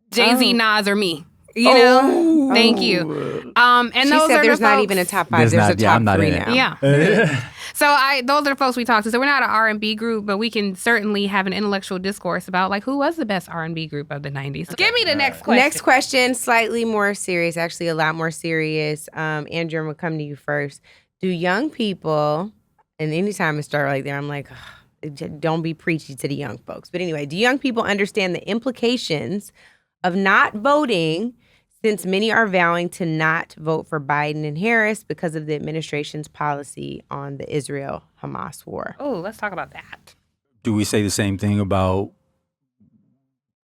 Jay-Z, Nas, or me. You know? Thank you. And she those said are there's the not folks, even a top 5. There's a top 3 now. Yeah. So those are the folks we talk to. So we're not an R&B group, but we can certainly have an intellectual discourse about like who was the best R&B group of the 90s. So give me the next question. Next question, slightly more serious, actually a lot more serious. Andrew, I'm going to come to you first. Do young people, and anytime I start like that, I'm like, don't be preachy to the young folks. But anyway, do young people understand the implications of not voting, since many are vowing to not vote for Biden and Harris because of the administration's policy on the Israel-Hamas war? Oh, let's talk about that. Do we say the same thing about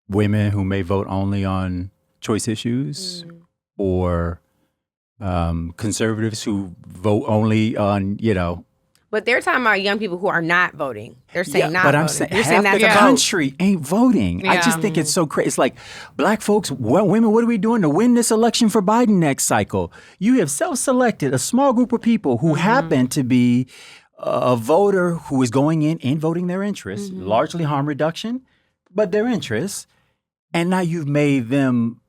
women who may vote only on choice issues, or conservatives who vote only on, But they're talking about young people who are not voting. They're saying not but voting. I'm saying You're half saying that's the a vote. country ain't voting. I just think it's so crazy. It's like, black folks, women, what are we doing to win this election for Biden next cycle? You have self-selected a small group of people who happen to be a voter who is going in and voting their interests, largely harm reduction, but their interests. And now you've made them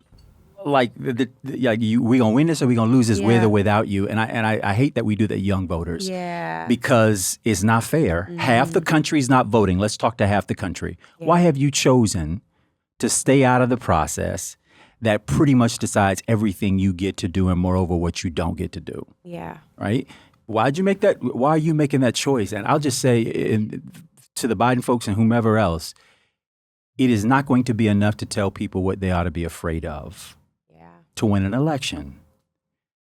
like, we gonna win this or we gonna lose this with or without you. And I hate that we do that, young voters. Yeah. Because it's not fair. Half the country's not voting. Let's talk to half the country. Yeah. Why have you chosen to stay out of the process that pretty much decides everything you get to do and moreover what you don't get to do? Yeah. Right? Why'd you make that? Why are you making that choice? And I'll just say to the Biden folks and whomever else, it is not going to be enough to tell people what they ought to be afraid of to win an election.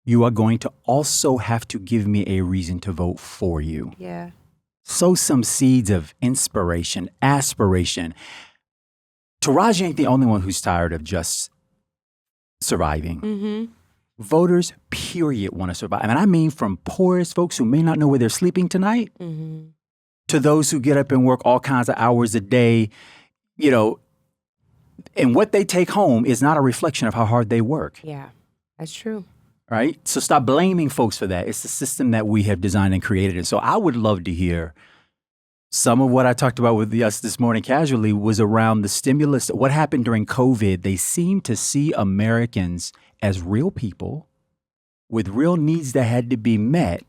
You are going to also have to give me a reason to vote for you. Yeah. Sow some seeds of inspiration, aspiration. Taraji ain't the only one who's tired of just surviving. Voters, period, want to survive. And I mean from poorest folks who may not know where they're sleeping tonight to those who get up and work all kinds of hours a day, and what they take home is not a reflection of how hard they work. Yeah, that's true. Right? So stop blaming folks for that. It's the system that we have designed and created. And so I would love to hear some of what I talked about with us this morning casually was around the stimulus. What happened during COVID? They seemed to see Americans as real people with real needs that had to be met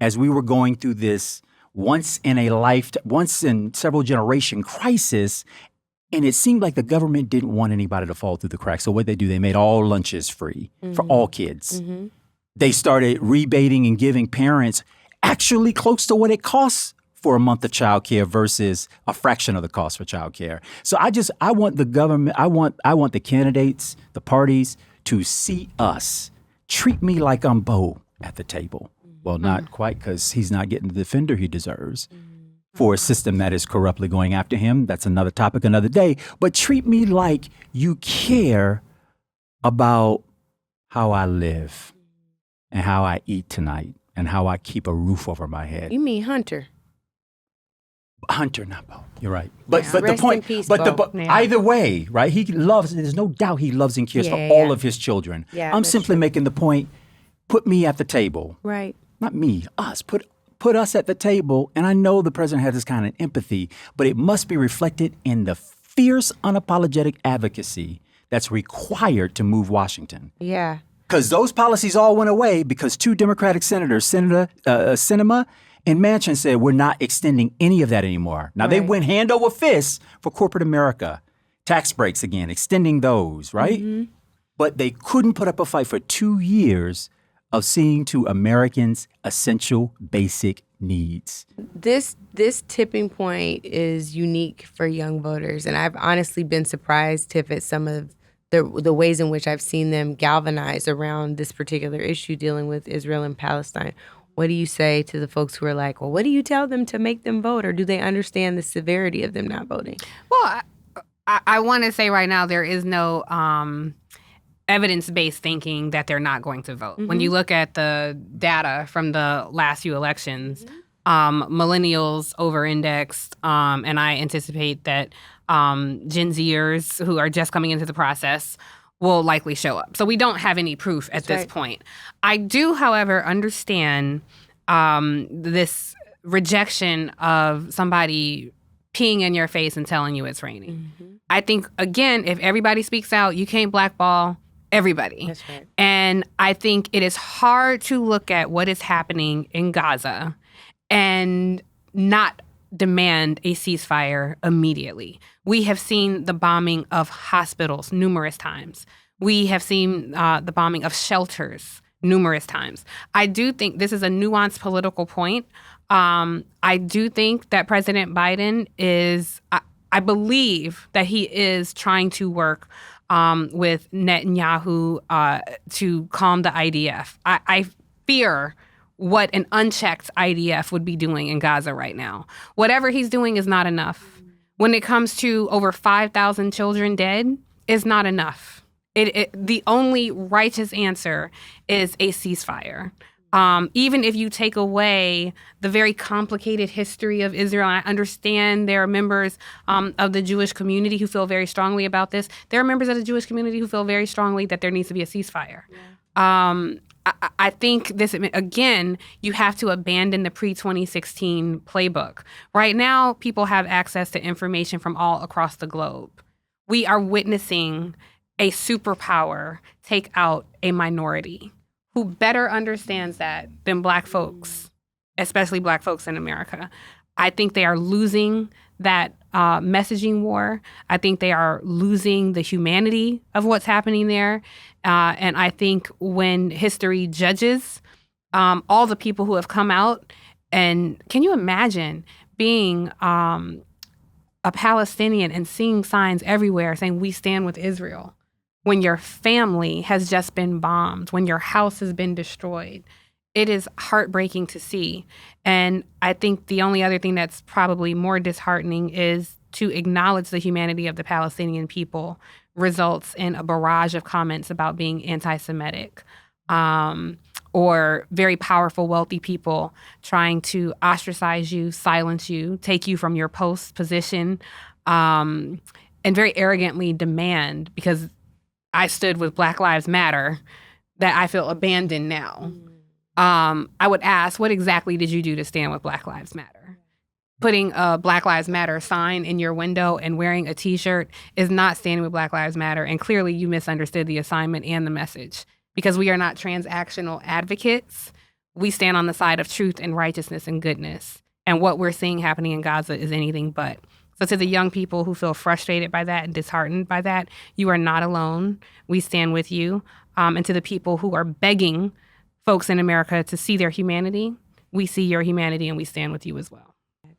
as we were going through this once in several generation crisis. And it seemed like the government didn't want anybody to fall through the cracks. So what they do, they made all lunches free for all kids. They started rebating and giving parents actually close to what it costs for a month of childcare versus a fraction of the cost for childcare. So I want the government, I want the candidates, the parties to see us, treat me like I'm Bo at the table. Well, not quite, because he's not getting the defender he deserves. For a system that is corruptly going after him. That's another topic, another day. But treat me like you care about how I live and how I eat tonight and how I keep a roof over my head. You mean Hunter? Hunter, not Bo. You're right. But the Rest point, in peace, but Bo. either way, right? He loves, there's no doubt he loves and cares for all of his children. Yeah, I'm simply making the point, put me at the table. Right. Not me, us. Put us at the table, and I know the president has this kind of empathy, but it must be reflected in the fierce, unapologetic advocacy that's required to move Washington. Yeah. Because those policies all went away because 2 Democratic senators, Senator Sinema and Manchin, said we're not extending any of that anymore. Now, they went hand over fist for corporate America. Tax breaks again, extending those, right? Mm-hmm. But they couldn't put up a fight for 2 years of seeing to Americans' essential basic needs. This tipping point is unique for young voters. And I've honestly been surprised, Tiff, at some of the ways in which I've seen them galvanize around this particular issue dealing with Israel and Palestine. What do you say to the folks who are like, well, what do you tell them to make them vote? Or do they understand the severity of them not voting? Well, I want to say right now there is no evidence-based thinking that they're not going to vote. Mm-hmm. When you look at the data from the last few elections, millennials over-indexed, and I anticipate that Gen Zers who are just coming into the process will likely show up. So we don't have any proof at this point. I do, however, understand this rejection of somebody peeing in your face and telling you it's raining. Mm-hmm. I think, again, if everybody speaks out, you can't blackball everybody. That's right. And I think it is hard to look at what is happening in Gaza and not demand a ceasefire immediately. We have seen the bombing of hospitals numerous times. We have seen the bombing of shelters numerous times. I do think this is a nuanced political point. I do think that President Biden is, I believe that he is trying to work with Netanyahu to calm the IDF. I fear what an unchecked IDF would be doing in Gaza right now. Whatever he's doing is not enough. When it comes to over 5,000 children dead, it's not enough. The only righteous answer is a ceasefire. Even if you take away the very complicated history of Israel, and I understand there are members of the Jewish community who feel very strongly about this. There are members of the Jewish community who feel very strongly that there needs to be a ceasefire. Yeah. I think this, again, you have to abandon the pre-2016 playbook. Right now, people have access to information from all across the globe. We are witnessing a superpower take out a minority who better understands that than Black folks, especially Black folks in America. I think they are losing that messaging war. I think they are losing the humanity of what's happening there. And I think when history judges all the people who have come out, and can you imagine being a Palestinian and seeing signs everywhere saying, "We stand with Israel," when your family has just been bombed, when your house has been destroyed? It is heartbreaking to see. And I think the only other thing that's probably more disheartening is to acknowledge the humanity of the Palestinian people results in a barrage of comments about being anti-Semitic, or very powerful, wealthy people trying to ostracize you, silence you, take you from your post position, and very arrogantly demand, because I stood with Black Lives Matter, that I feel abandoned now. I would ask, what exactly did you do to stand with Black Lives Matter? Putting a Black Lives Matter sign in your window and wearing a T-shirt is not standing with Black Lives Matter. And clearly you misunderstood the assignment and the message, because we are not transactional advocates. We stand on the side of truth and righteousness and goodness. And what we're seeing happening in Gaza is anything but. So to the young people who feel frustrated by that and disheartened by that, you are not alone. We stand with you. And to the people who are begging folks in America to see their humanity, we see your humanity and we stand with you as well.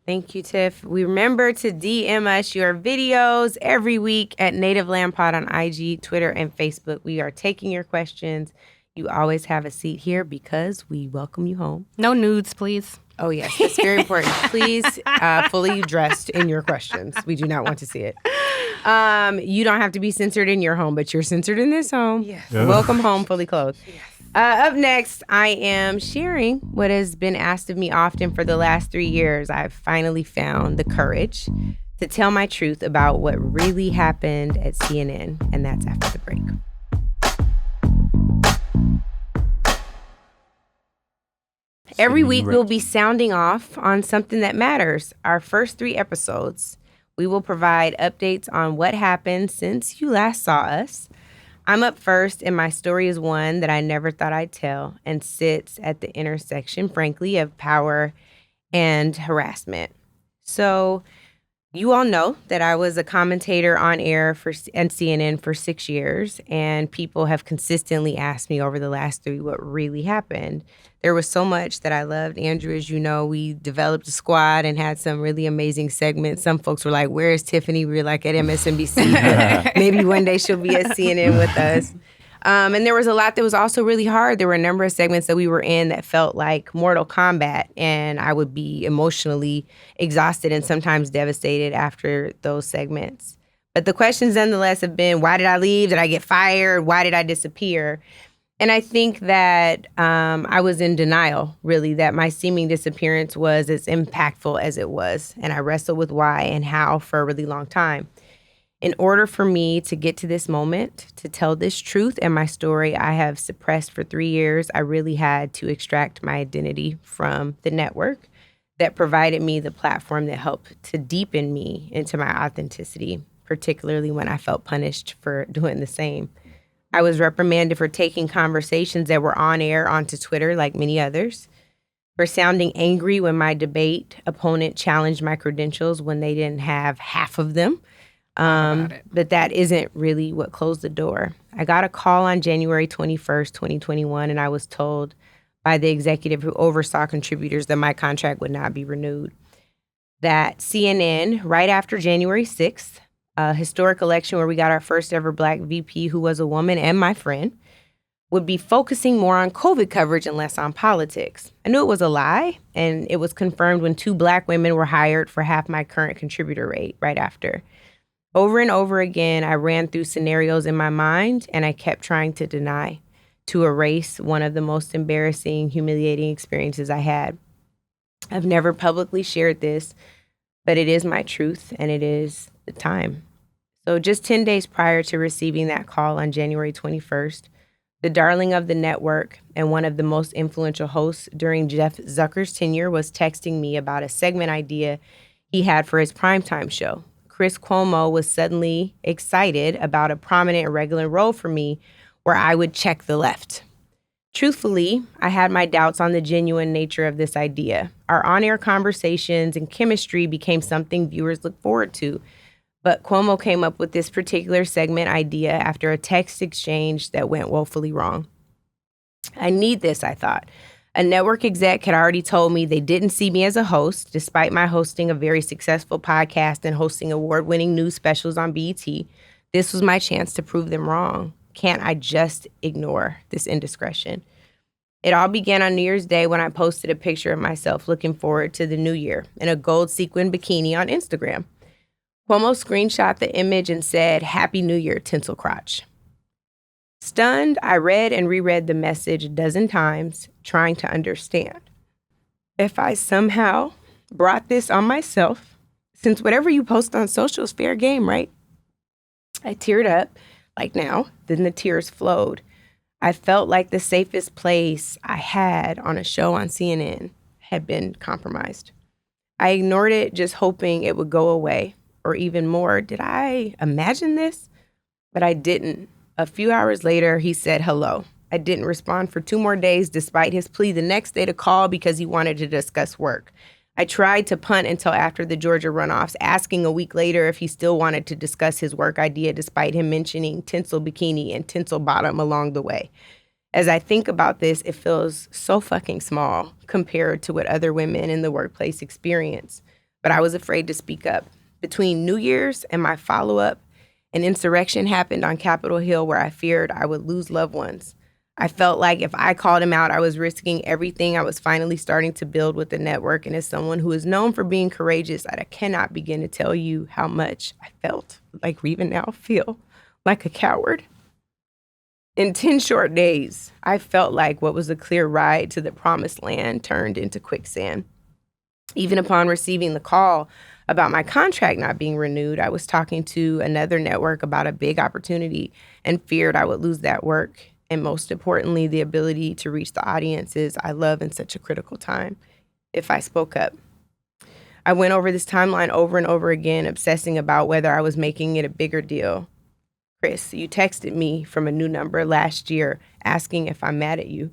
Thank you, Tiff. We remember to DM us your videos every week at Native Land Pod on IG, Twitter, and Facebook. We are taking your questions. You always have a seat here because we welcome you home. No nudes, please. Oh, yes. That's very important. Please, fully dressed in your questions. We do not want to see it. You don't have to be censored in your home, but you're censored in this home. Yes. Yeah. Welcome home, fully clothed. Yes. Up next, I am sharing what has been asked of me often for the last 3 years. I've finally found the courage to tell my truth about what really happened at CNN, and that's after the break. Every week, we'll be sounding off on something that matters. Our first 3 episodes We will provide updates on what happened since you last saw us. I'm up first, and my story is one that I never thought I'd tell and sits at the intersection, frankly, of power and harassment. So, you all know that I was a commentator on air and CNN for 6 years, and people have consistently asked me over the last 3 what really happened. There was so much that I loved. Andrew, as you know, we developed a squad and had some really amazing segments. Some folks were like, "Where is Tiffany?" We were like at MSNBC. Maybe one day she'll be at CNN with us. And there was a lot that was also really hard. There were a number of segments that we were in that felt like Mortal Kombat, and I would be emotionally exhausted and sometimes devastated after those segments. But the questions nonetheless have been, why did I leave? Did I get fired? Why did I disappear? And I think that I was in denial, really, that my seeming disappearance was as impactful as it was. And I wrestled with why and how for a really long time. In order for me to get to this moment, to tell this truth and my story I have suppressed for 3 years, I really had to extract my identity from the network that provided me the platform that helped to deepen me into my authenticity, particularly when I felt punished for doing the same. I was reprimanded for taking conversations that were on air onto Twitter, like many others, for sounding angry when my debate opponent challenged my credentials when they didn't have half of them. But that isn't really what closed the door. I got a call on January 21st, 2021, and I was told by the executive who oversaw contributors that my contract would not be renewed. That CNN, right after January 6th, a historic election where we got our first ever Black VP who was a woman and my friend, would be focusing more on COVID coverage and less on politics. I knew it was a lie, and it was confirmed when 2 Black women were hired for half my current contributor rate right after. Over and over again, I ran through scenarios in my mind, and I kept trying to deny, to erase one of the most embarrassing, humiliating experiences I had. I've never publicly shared this, but it is my truth, and it is the time. So just 10 days prior to receiving that call on January 21st, the darling of the network and one of the most influential hosts during Jeff Zucker's tenure was texting me about a segment idea he had for his primetime show. Chris Cuomo was suddenly excited about a prominent and regular role for me where I would check the left. Truthfully, I had my doubts on the genuine nature of this idea. Our on-air conversations and chemistry became something viewers look forward to. But Cuomo came up with this particular segment idea after a text exchange that went woefully wrong. I need this, I thought. A network exec had already told me they didn't see me as a host, despite my hosting a very successful podcast and hosting award-winning news specials on BET. This was my chance to prove them wrong. Can't I just ignore this indiscretion? It all began on New Year's Day when I posted a picture of myself looking forward to the new year in a gold sequin bikini on Instagram. Cuomo screenshot the image and said, "Happy New Year, tinsel crotch." Stunned, I read and reread the message a dozen times, trying to understand. If I somehow brought this on myself, since whatever you post on social is fair game, right? I teared up, like now, then the tears flowed. I felt like the safest place I had on a show on CNN had been compromised. I ignored it, just hoping it would go away, or even more. Did I imagine this? But I didn't. A few hours later, he said hello. I didn't respond for 2 more days, despite his plea the next day to call because he wanted to discuss work. I tried to punt until after the Georgia runoffs, asking a week later if he still wanted to discuss his work idea, despite him mentioning tinsel bikini and tinsel bottom along the way. As I think about this, it feels so fucking small compared to what other women in the workplace experience. But I was afraid to speak up. Between New Year's and my follow-up, an insurrection happened on Capitol Hill where I feared I would lose loved ones. I felt like if I called him out, I was risking everything I was finally starting to build with the network. And as someone who is known for being courageous, I cannot begin to tell you how much I felt like, even now, feel like a coward. In 10 short days, I felt like what was a clear ride to the promised land turned into quicksand. Even upon receiving the call about my contract not being renewed, I was talking to another network about a big opportunity and feared I would lose that work. And most importantly, the ability to reach the audiences I love in such a critical time if I spoke up. I went over this timeline over and over again, obsessing about whether I was making it a bigger deal. Chris, you texted me from a new number last year asking if I'm mad at you.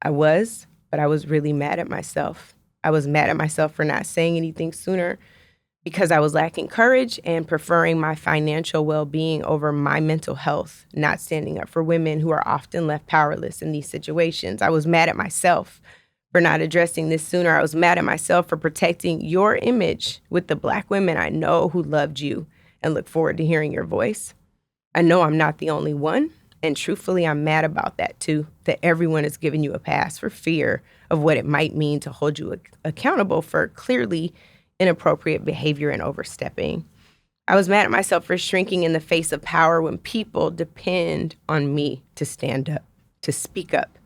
I was, but I was really mad at myself. I was mad at myself for not saying anything sooner because I was lacking courage and preferring my financial well-being over my mental health, not standing up for women who are often left powerless in these situations. I was mad at myself for not addressing this sooner. I was mad at myself for protecting your image with the Black women I know who loved you and look forward to hearing your voice. I know I'm not the only one, and truthfully, I'm mad about that too, that everyone is giving you a pass for fear of what it might mean to hold you accountable for clearly inappropriate behavior and overstepping. I was mad at myself for shrinking in the face of power when people depend on me to stand up, to speak up.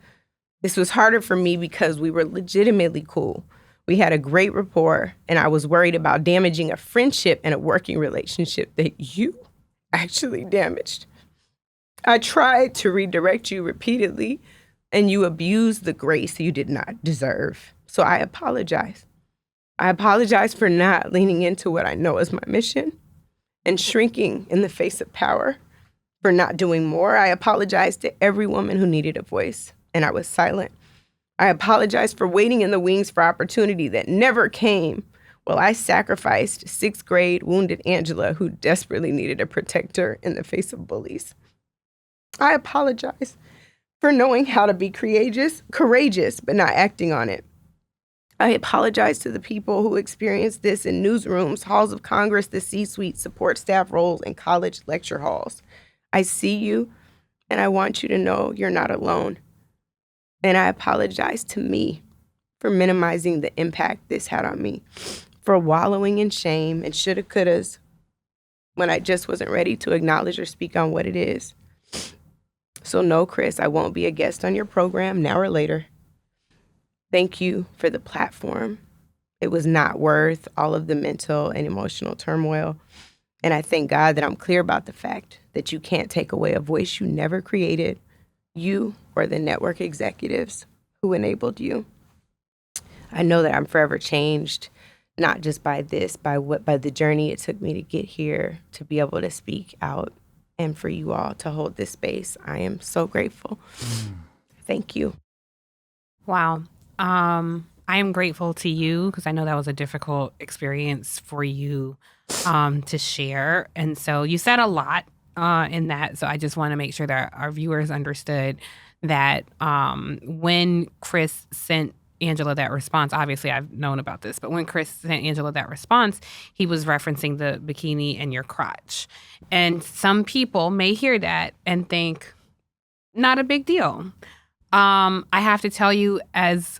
This was harder for me because we were legitimately cool. We had a great rapport, and I was worried about damaging a friendship and a working relationship that you actually damaged. I tried to redirect you repeatedly, and you abused the grace you did not deserve. So I apologize. I apologize for not leaning into what I know is my mission and shrinking in the face of power, for not doing more. I apologize to every woman who needed a voice, and I was silent. I apologize for waiting in the wings for opportunity that never came. Well, I sacrificed 6th grade wounded Angela who desperately needed a protector in the face of bullies. I apologize for knowing how to be courageous, but not acting on it. I apologize to the people who experienced this in newsrooms, halls of Congress, the C-suite, support staff roles, and college lecture halls. I see you, and I want you to know you're not alone. And I apologize to me for minimizing the impact this had on me, for wallowing in shame and shoulda, couldas when I just wasn't ready to acknowledge or speak on what it is. So no, Chris, I won't be a guest on your program now or later. Thank you for the platform. It was not worth all of the mental and emotional turmoil. And I thank God that I'm clear about the fact that you can't take away a voice you never created, you or the network executives who enabled you. I know that I'm forever changed, not just by this, by the journey it took me to get here, to be able to speak out, and for you all to hold this space. I am so grateful. Thank you. Wow. I am grateful to you because I know that was a difficult experience for you to share. And so you said a lot in that. So I just want to make sure that our viewers understood that when Chris sent Angela that response, obviously I've known about this, but when Chris sent Angela that response, he was referencing the bikini and your crotch. And some people may hear that and think, not a big deal. I have to tell you, as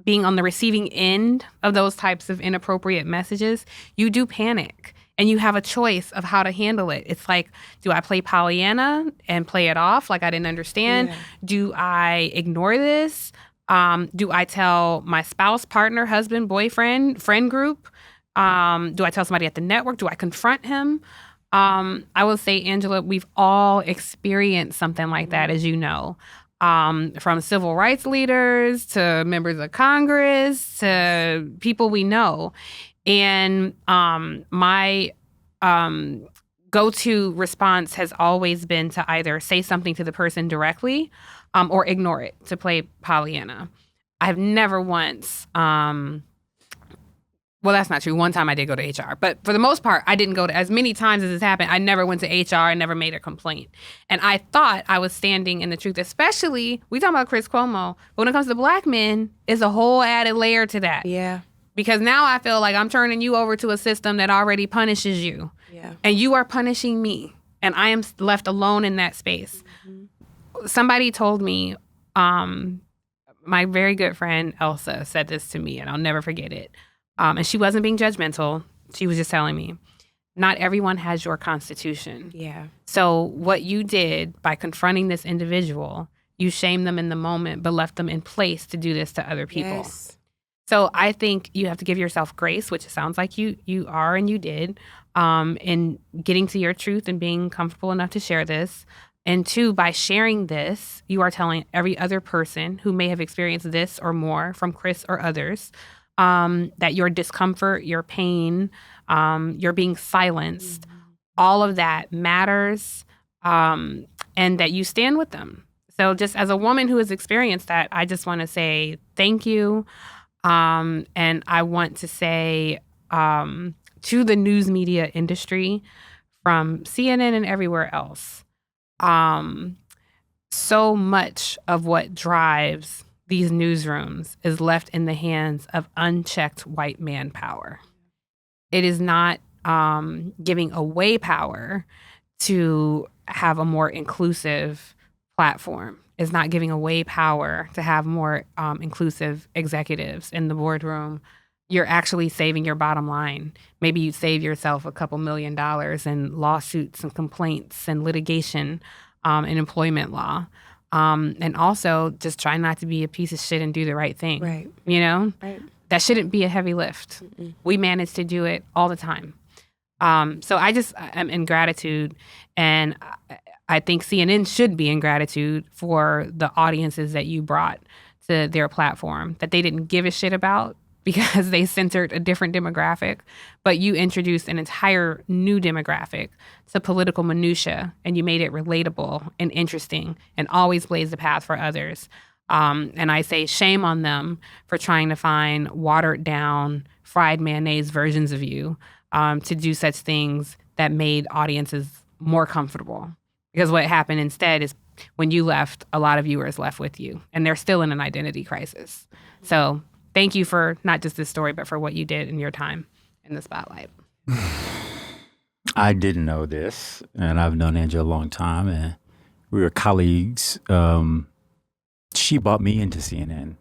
being on the receiving end of those types of inappropriate messages, you do panic and you have a choice of how to handle it. It's like, do I play Pollyanna and play it off like I didn't understand? Yeah. Do I ignore this? Do I tell my spouse, partner, husband, boyfriend, friend group? Do I tell somebody at the network? Do I confront him? I will say, Angela, we've all experienced something like that, as you know. From civil rights leaders to members of Congress to people we know. And my go-to response has always been to either say something to the person directly or ignore it, to play Pollyanna. I've never once... well, that's not true. One time I did go to HR. But for the most part, I didn't go to, as many times as this happened, I never went to HR. I never made a complaint. And I thought I was standing in the truth, especially, we talking about Chris Cuomo, but when it comes to Black men, it's a whole added layer to that. Yeah. Because now I feel like I'm turning you over to a system that already punishes you. Yeah. And you are punishing me. And I am left alone in that space. Mm-hmm. Somebody told me, my very good friend Elsa said this to me, and I'll never forget it. And she wasn't being judgmental. She was just telling me, not everyone has your constitution. Yeah. So what you did by confronting this individual, you shamed them in the moment, but left them in place to do this to other people. Yes. So I think you have to give yourself grace, which it sounds like you are and you did, in getting to your truth and being comfortable enough to share this. And two, by sharing this, you are telling every other person who may have experienced this or more from Chris or others, that your discomfort, your pain, you're being silenced, all of that matters, and that you stand with them. So just as a woman who has experienced that, I just want to say thank you. And I want to say to the news media industry, from CNN and everywhere else, so much of what drives these newsrooms is left in the hands of unchecked white manpower. It is not giving away power to have a more inclusive platform. It's not giving away power to have more inclusive executives in the boardroom. You're actually saving your bottom line. Maybe you save yourself a couple $1 million in lawsuits and complaints and litigation and employment law. And also just try not to be a piece of shit and do the right thing. Right. You know? Right. That shouldn't be a heavy lift. We manage to do it all the time. So I'm in gratitude, and I think CNN should be in gratitude for the audiences that you brought to their platform that they didn't give a shit about because they centered a different demographic, but you introduced an entire new demographic to political minutia, and you made it relatable and interesting and always blazed the path for others. And I say shame on them for trying to find watered down, fried mayonnaise versions of you to do such things that made audiences more comfortable. Because what happened instead is when you left, a lot of viewers left with you, and they're still in an identity crisis. So thank you for not just this story, but for what you did in your time in the spotlight. I didn't know this, and I've known Angela a long time, and we were colleagues. She brought me into CNN.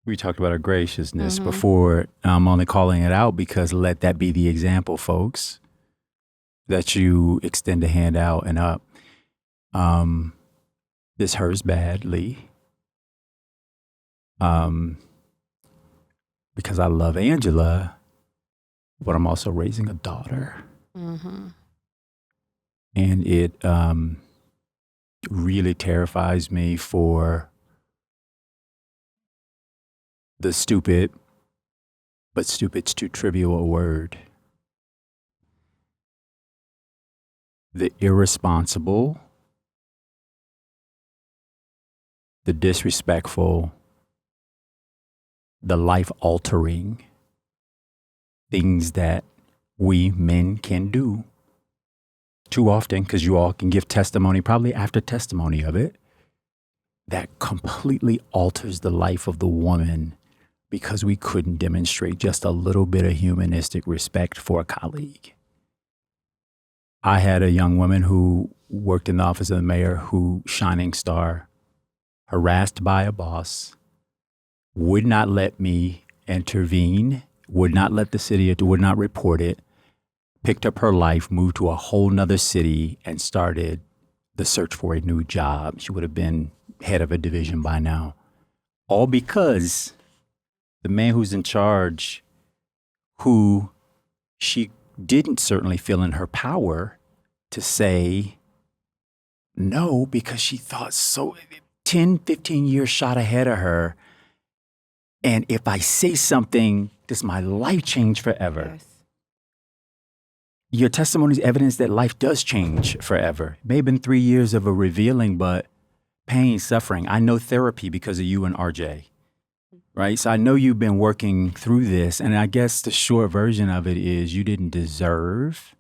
We talked about her graciousness before. I'm only calling it out because let that be the example, folks, that you extend a hand out and up. This hurts badly. Because I love Angela, but I'm also raising a daughter. And it really terrifies me for the stupid, but stupid's too trivial a word. The irresponsible, the disrespectful, the life-altering things that we men can do too often, because you all can give testimony, probably after testimony of it, that completely alters the life of the woman because we couldn't demonstrate just a little bit of humanistic respect for a colleague. I had a young woman who worked in the office of the mayor who, shining star, harassed by a boss, would not let me intervene, would not let the city, would not report it, picked up her life, moved to a whole nother city, and started the search for a new job. She would have been head of a division by now. All because the man who's in charge, who she didn't certainly feel in her power to say no, because she thought 10, 15 years shot ahead of her. And if I say something, does my life change forever? Yes. Your testimony is evidence that life does change forever. It may have been 3 years of a revealing, but pain, suffering. I know therapy because of you and RJ, right? So I know you've been working through this. And I guess the short version of it is you didn't deserve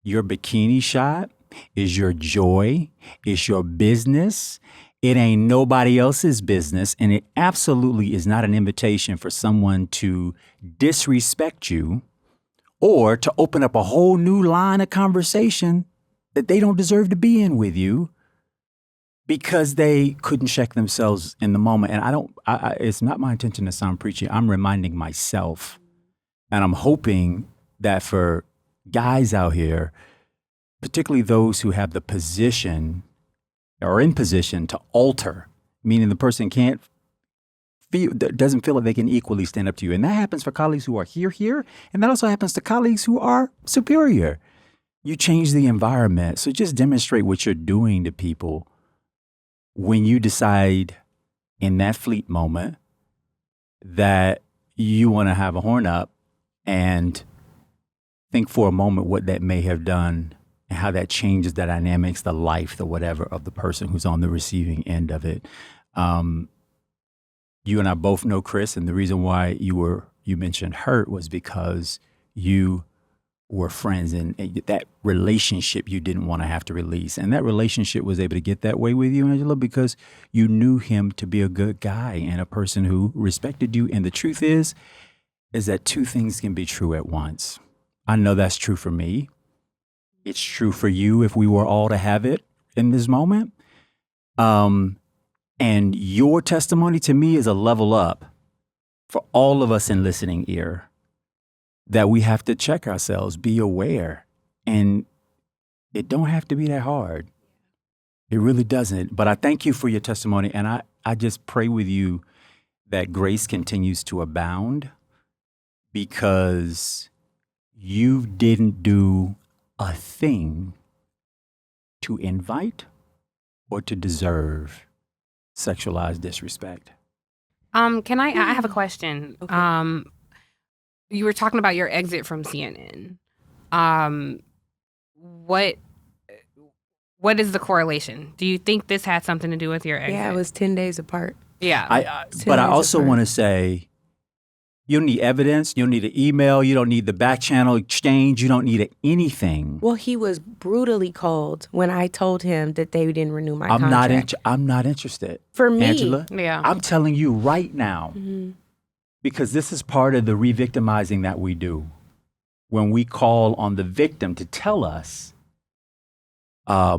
your bikini shot, is your joy, is your business. It ain't nobody else's business, and it absolutely is not an invitation for someone to disrespect you or to open up a whole new line of conversation that they don't deserve to be in with you because they couldn't check themselves in the moment. And it's not my intention to sound preachy. I'm reminding myself, and I'm hoping that for guys out here, particularly those who have the position or in position to alter, meaning the person doesn't feel like they can equally stand up to you. And that happens for colleagues who are here, and that also happens to colleagues who are superior. You change the environment. So just demonstrate what you're doing to people when you decide in that fleet moment that you want to have a horn up and think for a moment what that may have done and how that changes the dynamics, the life, the whatever of the person who's on the receiving end of it. You and I both know Chris, and the reason why you mentioned hurt was because you were friends, and that relationship you didn't want to have to release. And that relationship was able to get that way with you, Angela, because you knew him to be a good guy and a person who respected you. And the truth is that two things can be true at once. I know that's true for me. It's true for you if we were all to have it in this moment. And your testimony to me is a level up for all of us in listening ear, that we have to check ourselves, be aware. And it don't have to be that hard. It really doesn't. But I thank you for your testimony. And I just pray with you that grace continues to abound, because you didn't do a thing to invite or to deserve sexualized disrespect. I have a question. Okay. You were talking about your exit from CNN. What is the correlation? Do you think this had something to do with your exit? Yeah, it was 10 days apart. Yeah. But I also want to say, you don't need evidence. You don't need an email. You don't need the back channel exchange. You don't need anything. Well, he was brutally cold when I told him that they didn't renew my contract. I'm not interested. For me. Angela, yeah. I'm telling you right now, because this is part of the re-victimizing that we do. When we call on the victim to tell us, are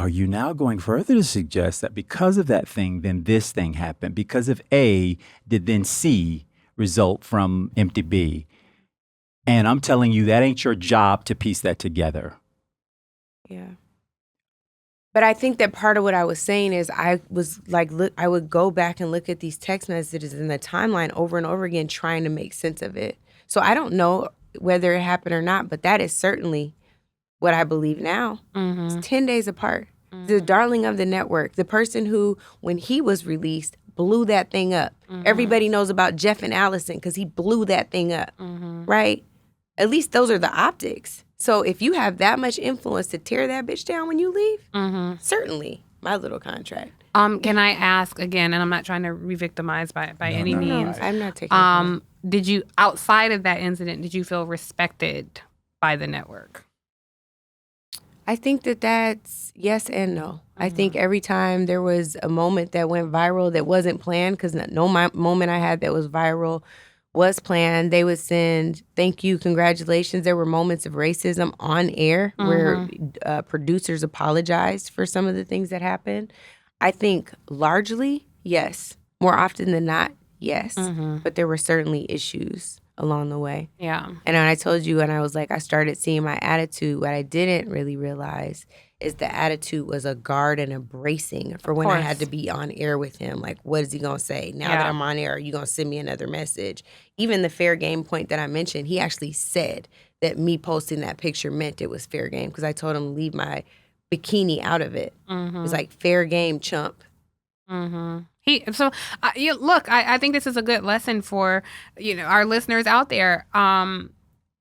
you now going further to suggest that because of that thing, then this thing happened? Because of A, did then C result from empty B? And I'm telling you, that ain't your job to piece that together. Yeah. But I think that part of what I was saying is I would go back and look at these text messages in the timeline over and over again, trying to make sense of it. So I don't know whether it happened or not, but that is certainly what I believe now. It's 10 days apart. The darling of the network, the person who, when he was released, blew that thing up. Everybody knows about Jeff and Allison because he blew that thing up, right? At least those are the optics. So if you have that much influence to tear that bitch down when you leave, certainly my little contract. Can I ask again, and I'm not trying to re-victimize by any means. No, I'm not taking did you, outside of that incident, did you feel respected by the network? I think that's yes and no. I think every time there was a moment that went viral that wasn't planned, because no moment I had that was viral was planned, they would send thank you, congratulations. There were moments of racism on air where producers apologized for some of the things that happened. I think largely, yes. More often than not, yes. But there were certainly issues along the way. Yeah. And I told you, and I was like, I started seeing my attitude. What I didn't really realize is the attitude was a guard and a bracing for when I had to be on air with him. Like, what is he going to say? Now that I'm on air, are you going to send me another message? Even the fair game point that I mentioned, he actually said that me posting that picture meant it was fair game, because I told him to leave my bikini out of it. It was like, fair game, chump. I think this is a good lesson for, our listeners out there. In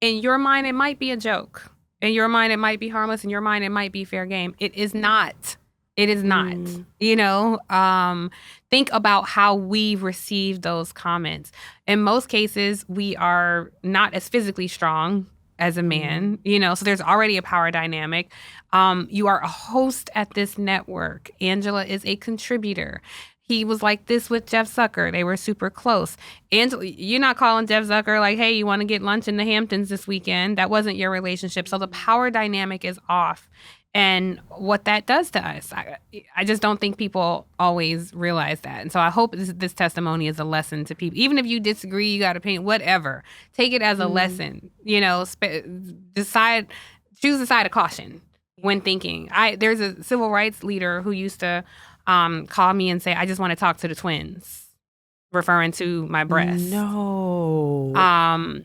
your mind, it might be a joke. In your mind, it might be harmless. In your mind, it might be fair game. It is not. It is not. Think about how we receive those comments. In most cases, we are not as physically strong as a man, so there's already a power dynamic. You are a host at this network. Angela is a contributor. He was like this with Jeff Zucker. They were super close. Angela, you're not calling Jeff Zucker like, hey, you want to get lunch in the Hamptons this weekend? That wasn't your relationship. So the power dynamic is off. And what that does to us, I just don't think people always realize that. And so I hope this testimony is a lesson to people. Even if you disagree, you got opinion, whatever. Take it as a lesson. Choose the side of caution when thinking. There's a civil rights leader who used to call me and say, I just want to talk to the twins, referring to my breasts. No. And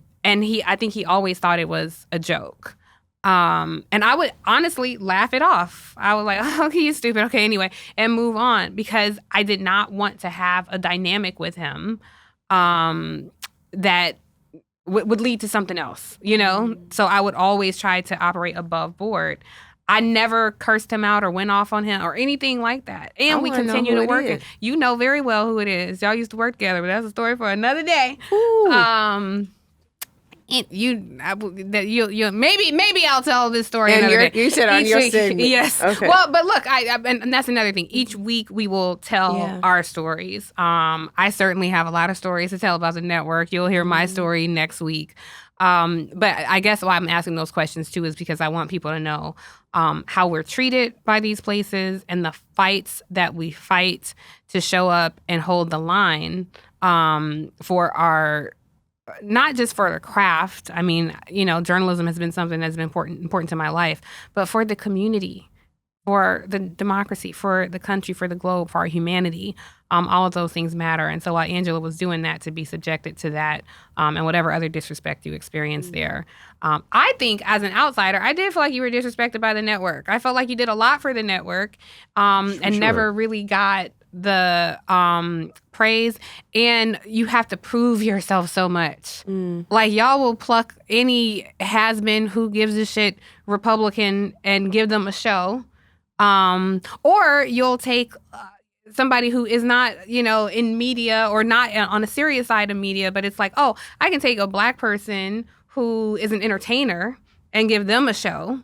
I think he always thought it was a joke. And I would honestly laugh it off. I was like, oh, okay, you stupid. Okay, anyway, and move on because I did not want to have a dynamic with him that would lead to something else, you know? So I would always try to operate above board. I never cursed him out or went off on him or anything like that. And we continue to work. You know very well who it is. Y'all used to work together, but that's a story for another day. Maybe I'll tell this story another day. You said on your segment. Yes. Okay. Well, but look, and that's another thing. Each week we will tell our stories. I certainly have a lot of stories to tell about the network. You'll hear my story next week. But I guess why I'm asking those questions too is because I want people to know how we're treated by these places and the fights that we fight to show up and hold the line for our. Not just for the craft. I mean, you know, journalism has been something that's been important to my life, but for the community, for the democracy, for the country, for the globe, for our humanity. All of those things matter. And so while Angela was doing that, to be subjected to that and whatever other disrespect you experienced there, I think as an outsider, I did feel like you were disrespected by the network. I felt like you did a lot for the network never really got the praise, and you have to prove yourself so much. Like y'all will pluck any has-been who gives a shit Republican and give them a show, or you'll take somebody who is not, you know, in media or not on a serious side of media, but it's like, oh, I can take a Black person who is an entertainer and give them a show,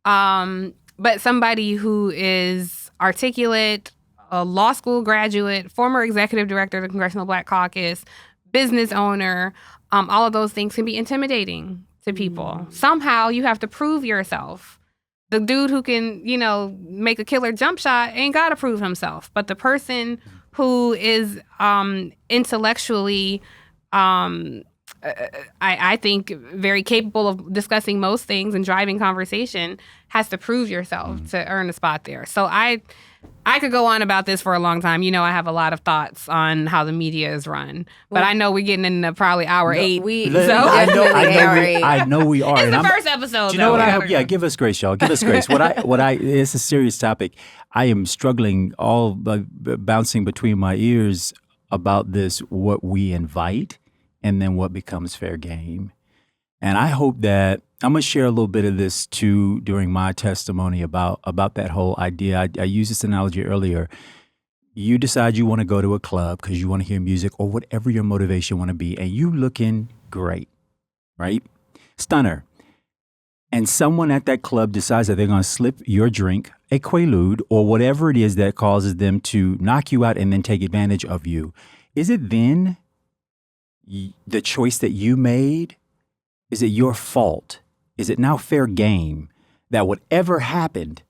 but somebody who is articulate, a law school graduate, former executive director of the Congressional Black Caucus, business owner, all of those things can be intimidating to people. Somehow you have to prove yourself. The dude who can, you know, make a killer jump shot ain't got to prove himself. But the person who is intellectually, I think, very capable of discussing most things and driving conversation has to prove yourself to earn a spot there. So I could go on about this for a long time. You know, I have a lot of thoughts on how the media is run, but I know we're getting into probably hour 8. I know we are. It's the first episode. Do you know what I hope? Yeah, give us grace, y'all. Give us grace. It's a serious topic. I am struggling, all bouncing between my ears about this, what we invite and then what becomes fair game. And I hope that I'm going to share a little bit of this too during my testimony about that whole idea. I used this analogy earlier. You decide you want to go to a club because you want to hear music or whatever your motivation want to be, and you looking great, right? Stunner. And someone at that club decides that they're going to slip your drink, a Quaalude, or whatever it is that causes them to knock you out and then take advantage of you. Is it then the choice that you made? Is it your fault? Is it now fair game that whatever happened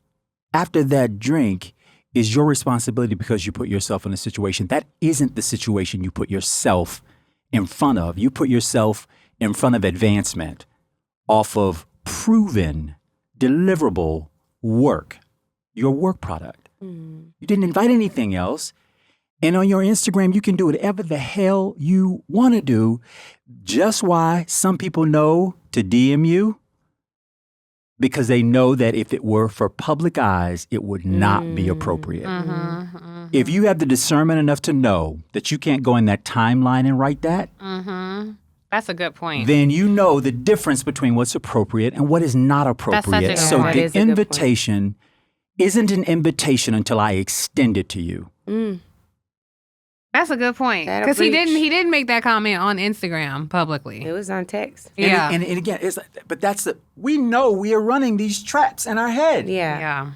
after that drink is your responsibility because you put yourself in a situation? That isn't the situation you put yourself in front of. You put yourself in front of advancement off of proven, deliverable work, your work product. You didn't invite anything else. And on your Instagram, you can do whatever the hell you want to do. Just why some people know to DM you, because they know that if it were for public eyes, it would not be appropriate. If you have the discernment enough to know that you can't go in that timeline and write that, that's a good point. Then you know the difference between what's appropriate and what is not appropriate. So the invitation isn't an invitation until I extend it to you. That's a good point, because he didn't make that comment on Instagram publicly. It was on text. Yeah, and again, we know we are running these traps in our head. Yeah.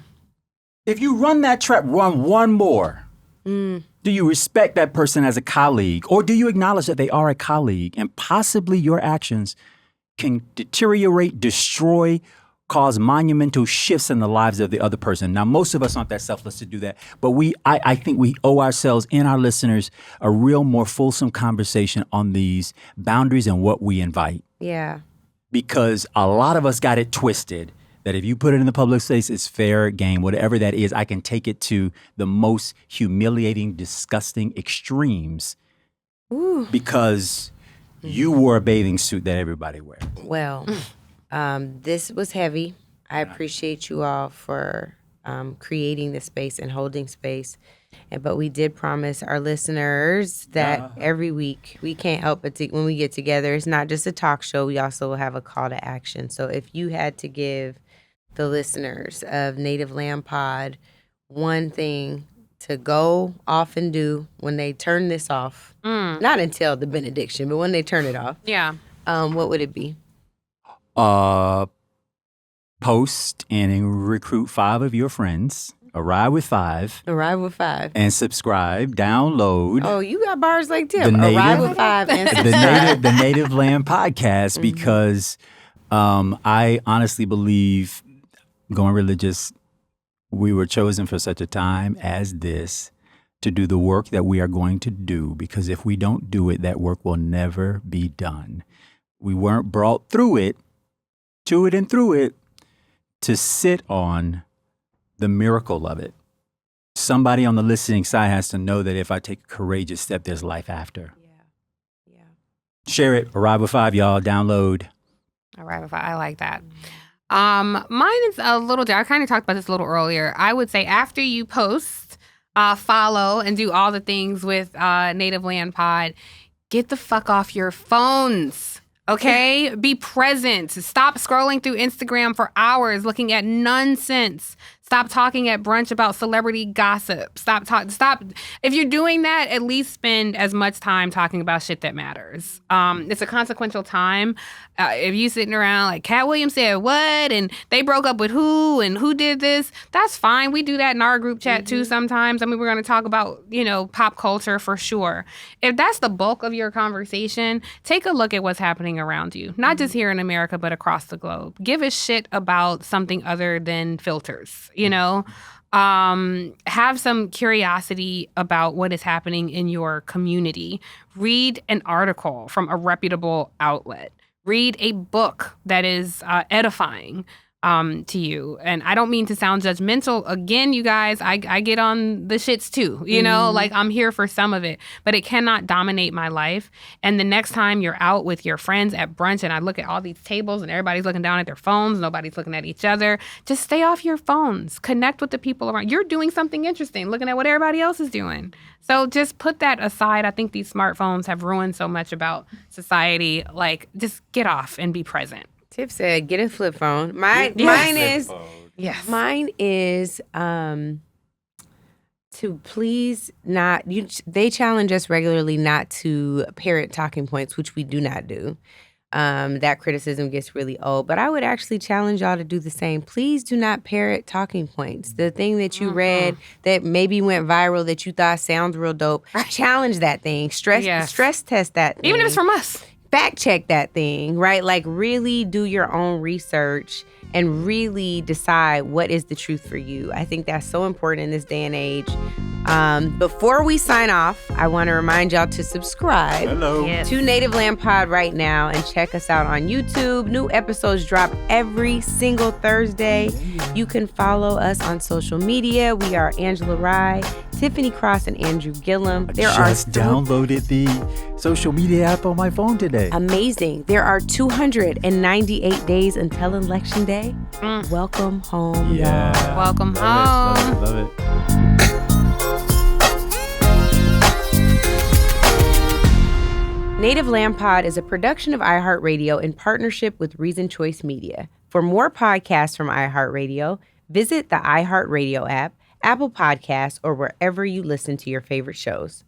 If you run that trap, run one more. Do you respect that person as a colleague, or do you acknowledge that they are a colleague and possibly your actions can deteriorate, destroy, cause monumental shifts in the lives of the other person? Now, most of us aren't that selfless to do that, but I think we owe ourselves and our listeners a real more fulsome conversation on these boundaries and what we invite. Yeah. Because a lot of us got it twisted that if you put it in the public space, it's fair game. Whatever that is, I can take it to the most humiliating, disgusting extremes. Because you wore a bathing suit that everybody wears. Well, This was heavy. I appreciate you all for creating this space and holding space. But we did promise our listeners that every week we can't help but when we get together, it's not just a talk show. We also will have a call to action. So if you had to give the listeners of Native Land Pod one thing to go off and do when they turn this off, not until the benediction, but when they turn it off, what would it be? Post and recruit 5 of your friends. Arrive with 5. Arrive with 5. And subscribe, download. Oh, you got bars like Tim. Arrive with 5 and subscribe. The Native Land Podcast, because I honestly believe, going religious, we were chosen for such a time as this to do the work that we are going to do, because if we don't do it, that work will never be done. We weren't brought through it, to it and through it, to sit on the miracle of it. Somebody on the listening side has to know that if I take a courageous step, there's life after. Yeah. Share it. Arrive with 5, y'all. Download. Arrive with 5. I like that. Mine is a little different. I kind of talked about this a little earlier. I would say after you post, follow, and do all the things with Native Land Pod, get the fuck off your phones. Okay? Be present. Stop scrolling through Instagram for hours looking at nonsense. Stop talking at brunch about celebrity gossip. Stop. If you're doing that, at least spend as much time talking about shit that matters. It's a consequential time. If you sitting around like Cat Williams said what, and they broke up with who, and who did this, that's fine. We do that in our group chat too sometimes. I mean, we're going to talk about, pop culture for sure. If that's the bulk of your conversation, take a look at what's happening around you. Not just here in America, but across the globe. Give a shit about something other than filters. Have some curiosity about what is happening in your community. Read an article from a reputable outlet. Read a book that is edifying to you. And I don't mean to sound judgmental. Again, you guys, I get on the shits too. Like I'm here for some of it, but it cannot dominate my life. And the next time you're out with your friends at brunch and I look at all these tables and everybody's looking down at their phones, nobody's looking at each other, just stay off your phones. Connect with the people around. You're doing something interesting, looking at what everybody else is doing. So just put that aside. I think these smartphones have ruined so much about society. Like, just get off and be present. Tiff said, "Get a flip phone." Mine is to please not. They challenge us regularly not to parrot talking points, which we do not do. That criticism gets really old, but I would actually challenge y'all to do the same. Please do not parrot talking points. The thing that you read that maybe went viral that you thought sounds real dope, challenge that thing. Stress test that thing. Even if it's from us. Fact check that thing, right? Like really do your own research and really decide what is the truth for you. I think that's so important in this day and age. Before we sign off, I want to remind y'all to subscribe to Native Land Pod right now and check us out on YouTube. New episodes drop every single Thursday. You can follow us on social media. We are Angela Rye, Tiffany Cross, and Andrew Gillum. Downloaded the social media app on my phone today. Amazing. There are 298 days until Election Day. Welcome home, y'all. Welcome home. Love it. Native Land Pod is a production of iHeartRadio in partnership with Reason Choice Media. For more podcasts from iHeartRadio, visit the iHeartRadio app, Apple Podcasts, or wherever you listen to your favorite shows.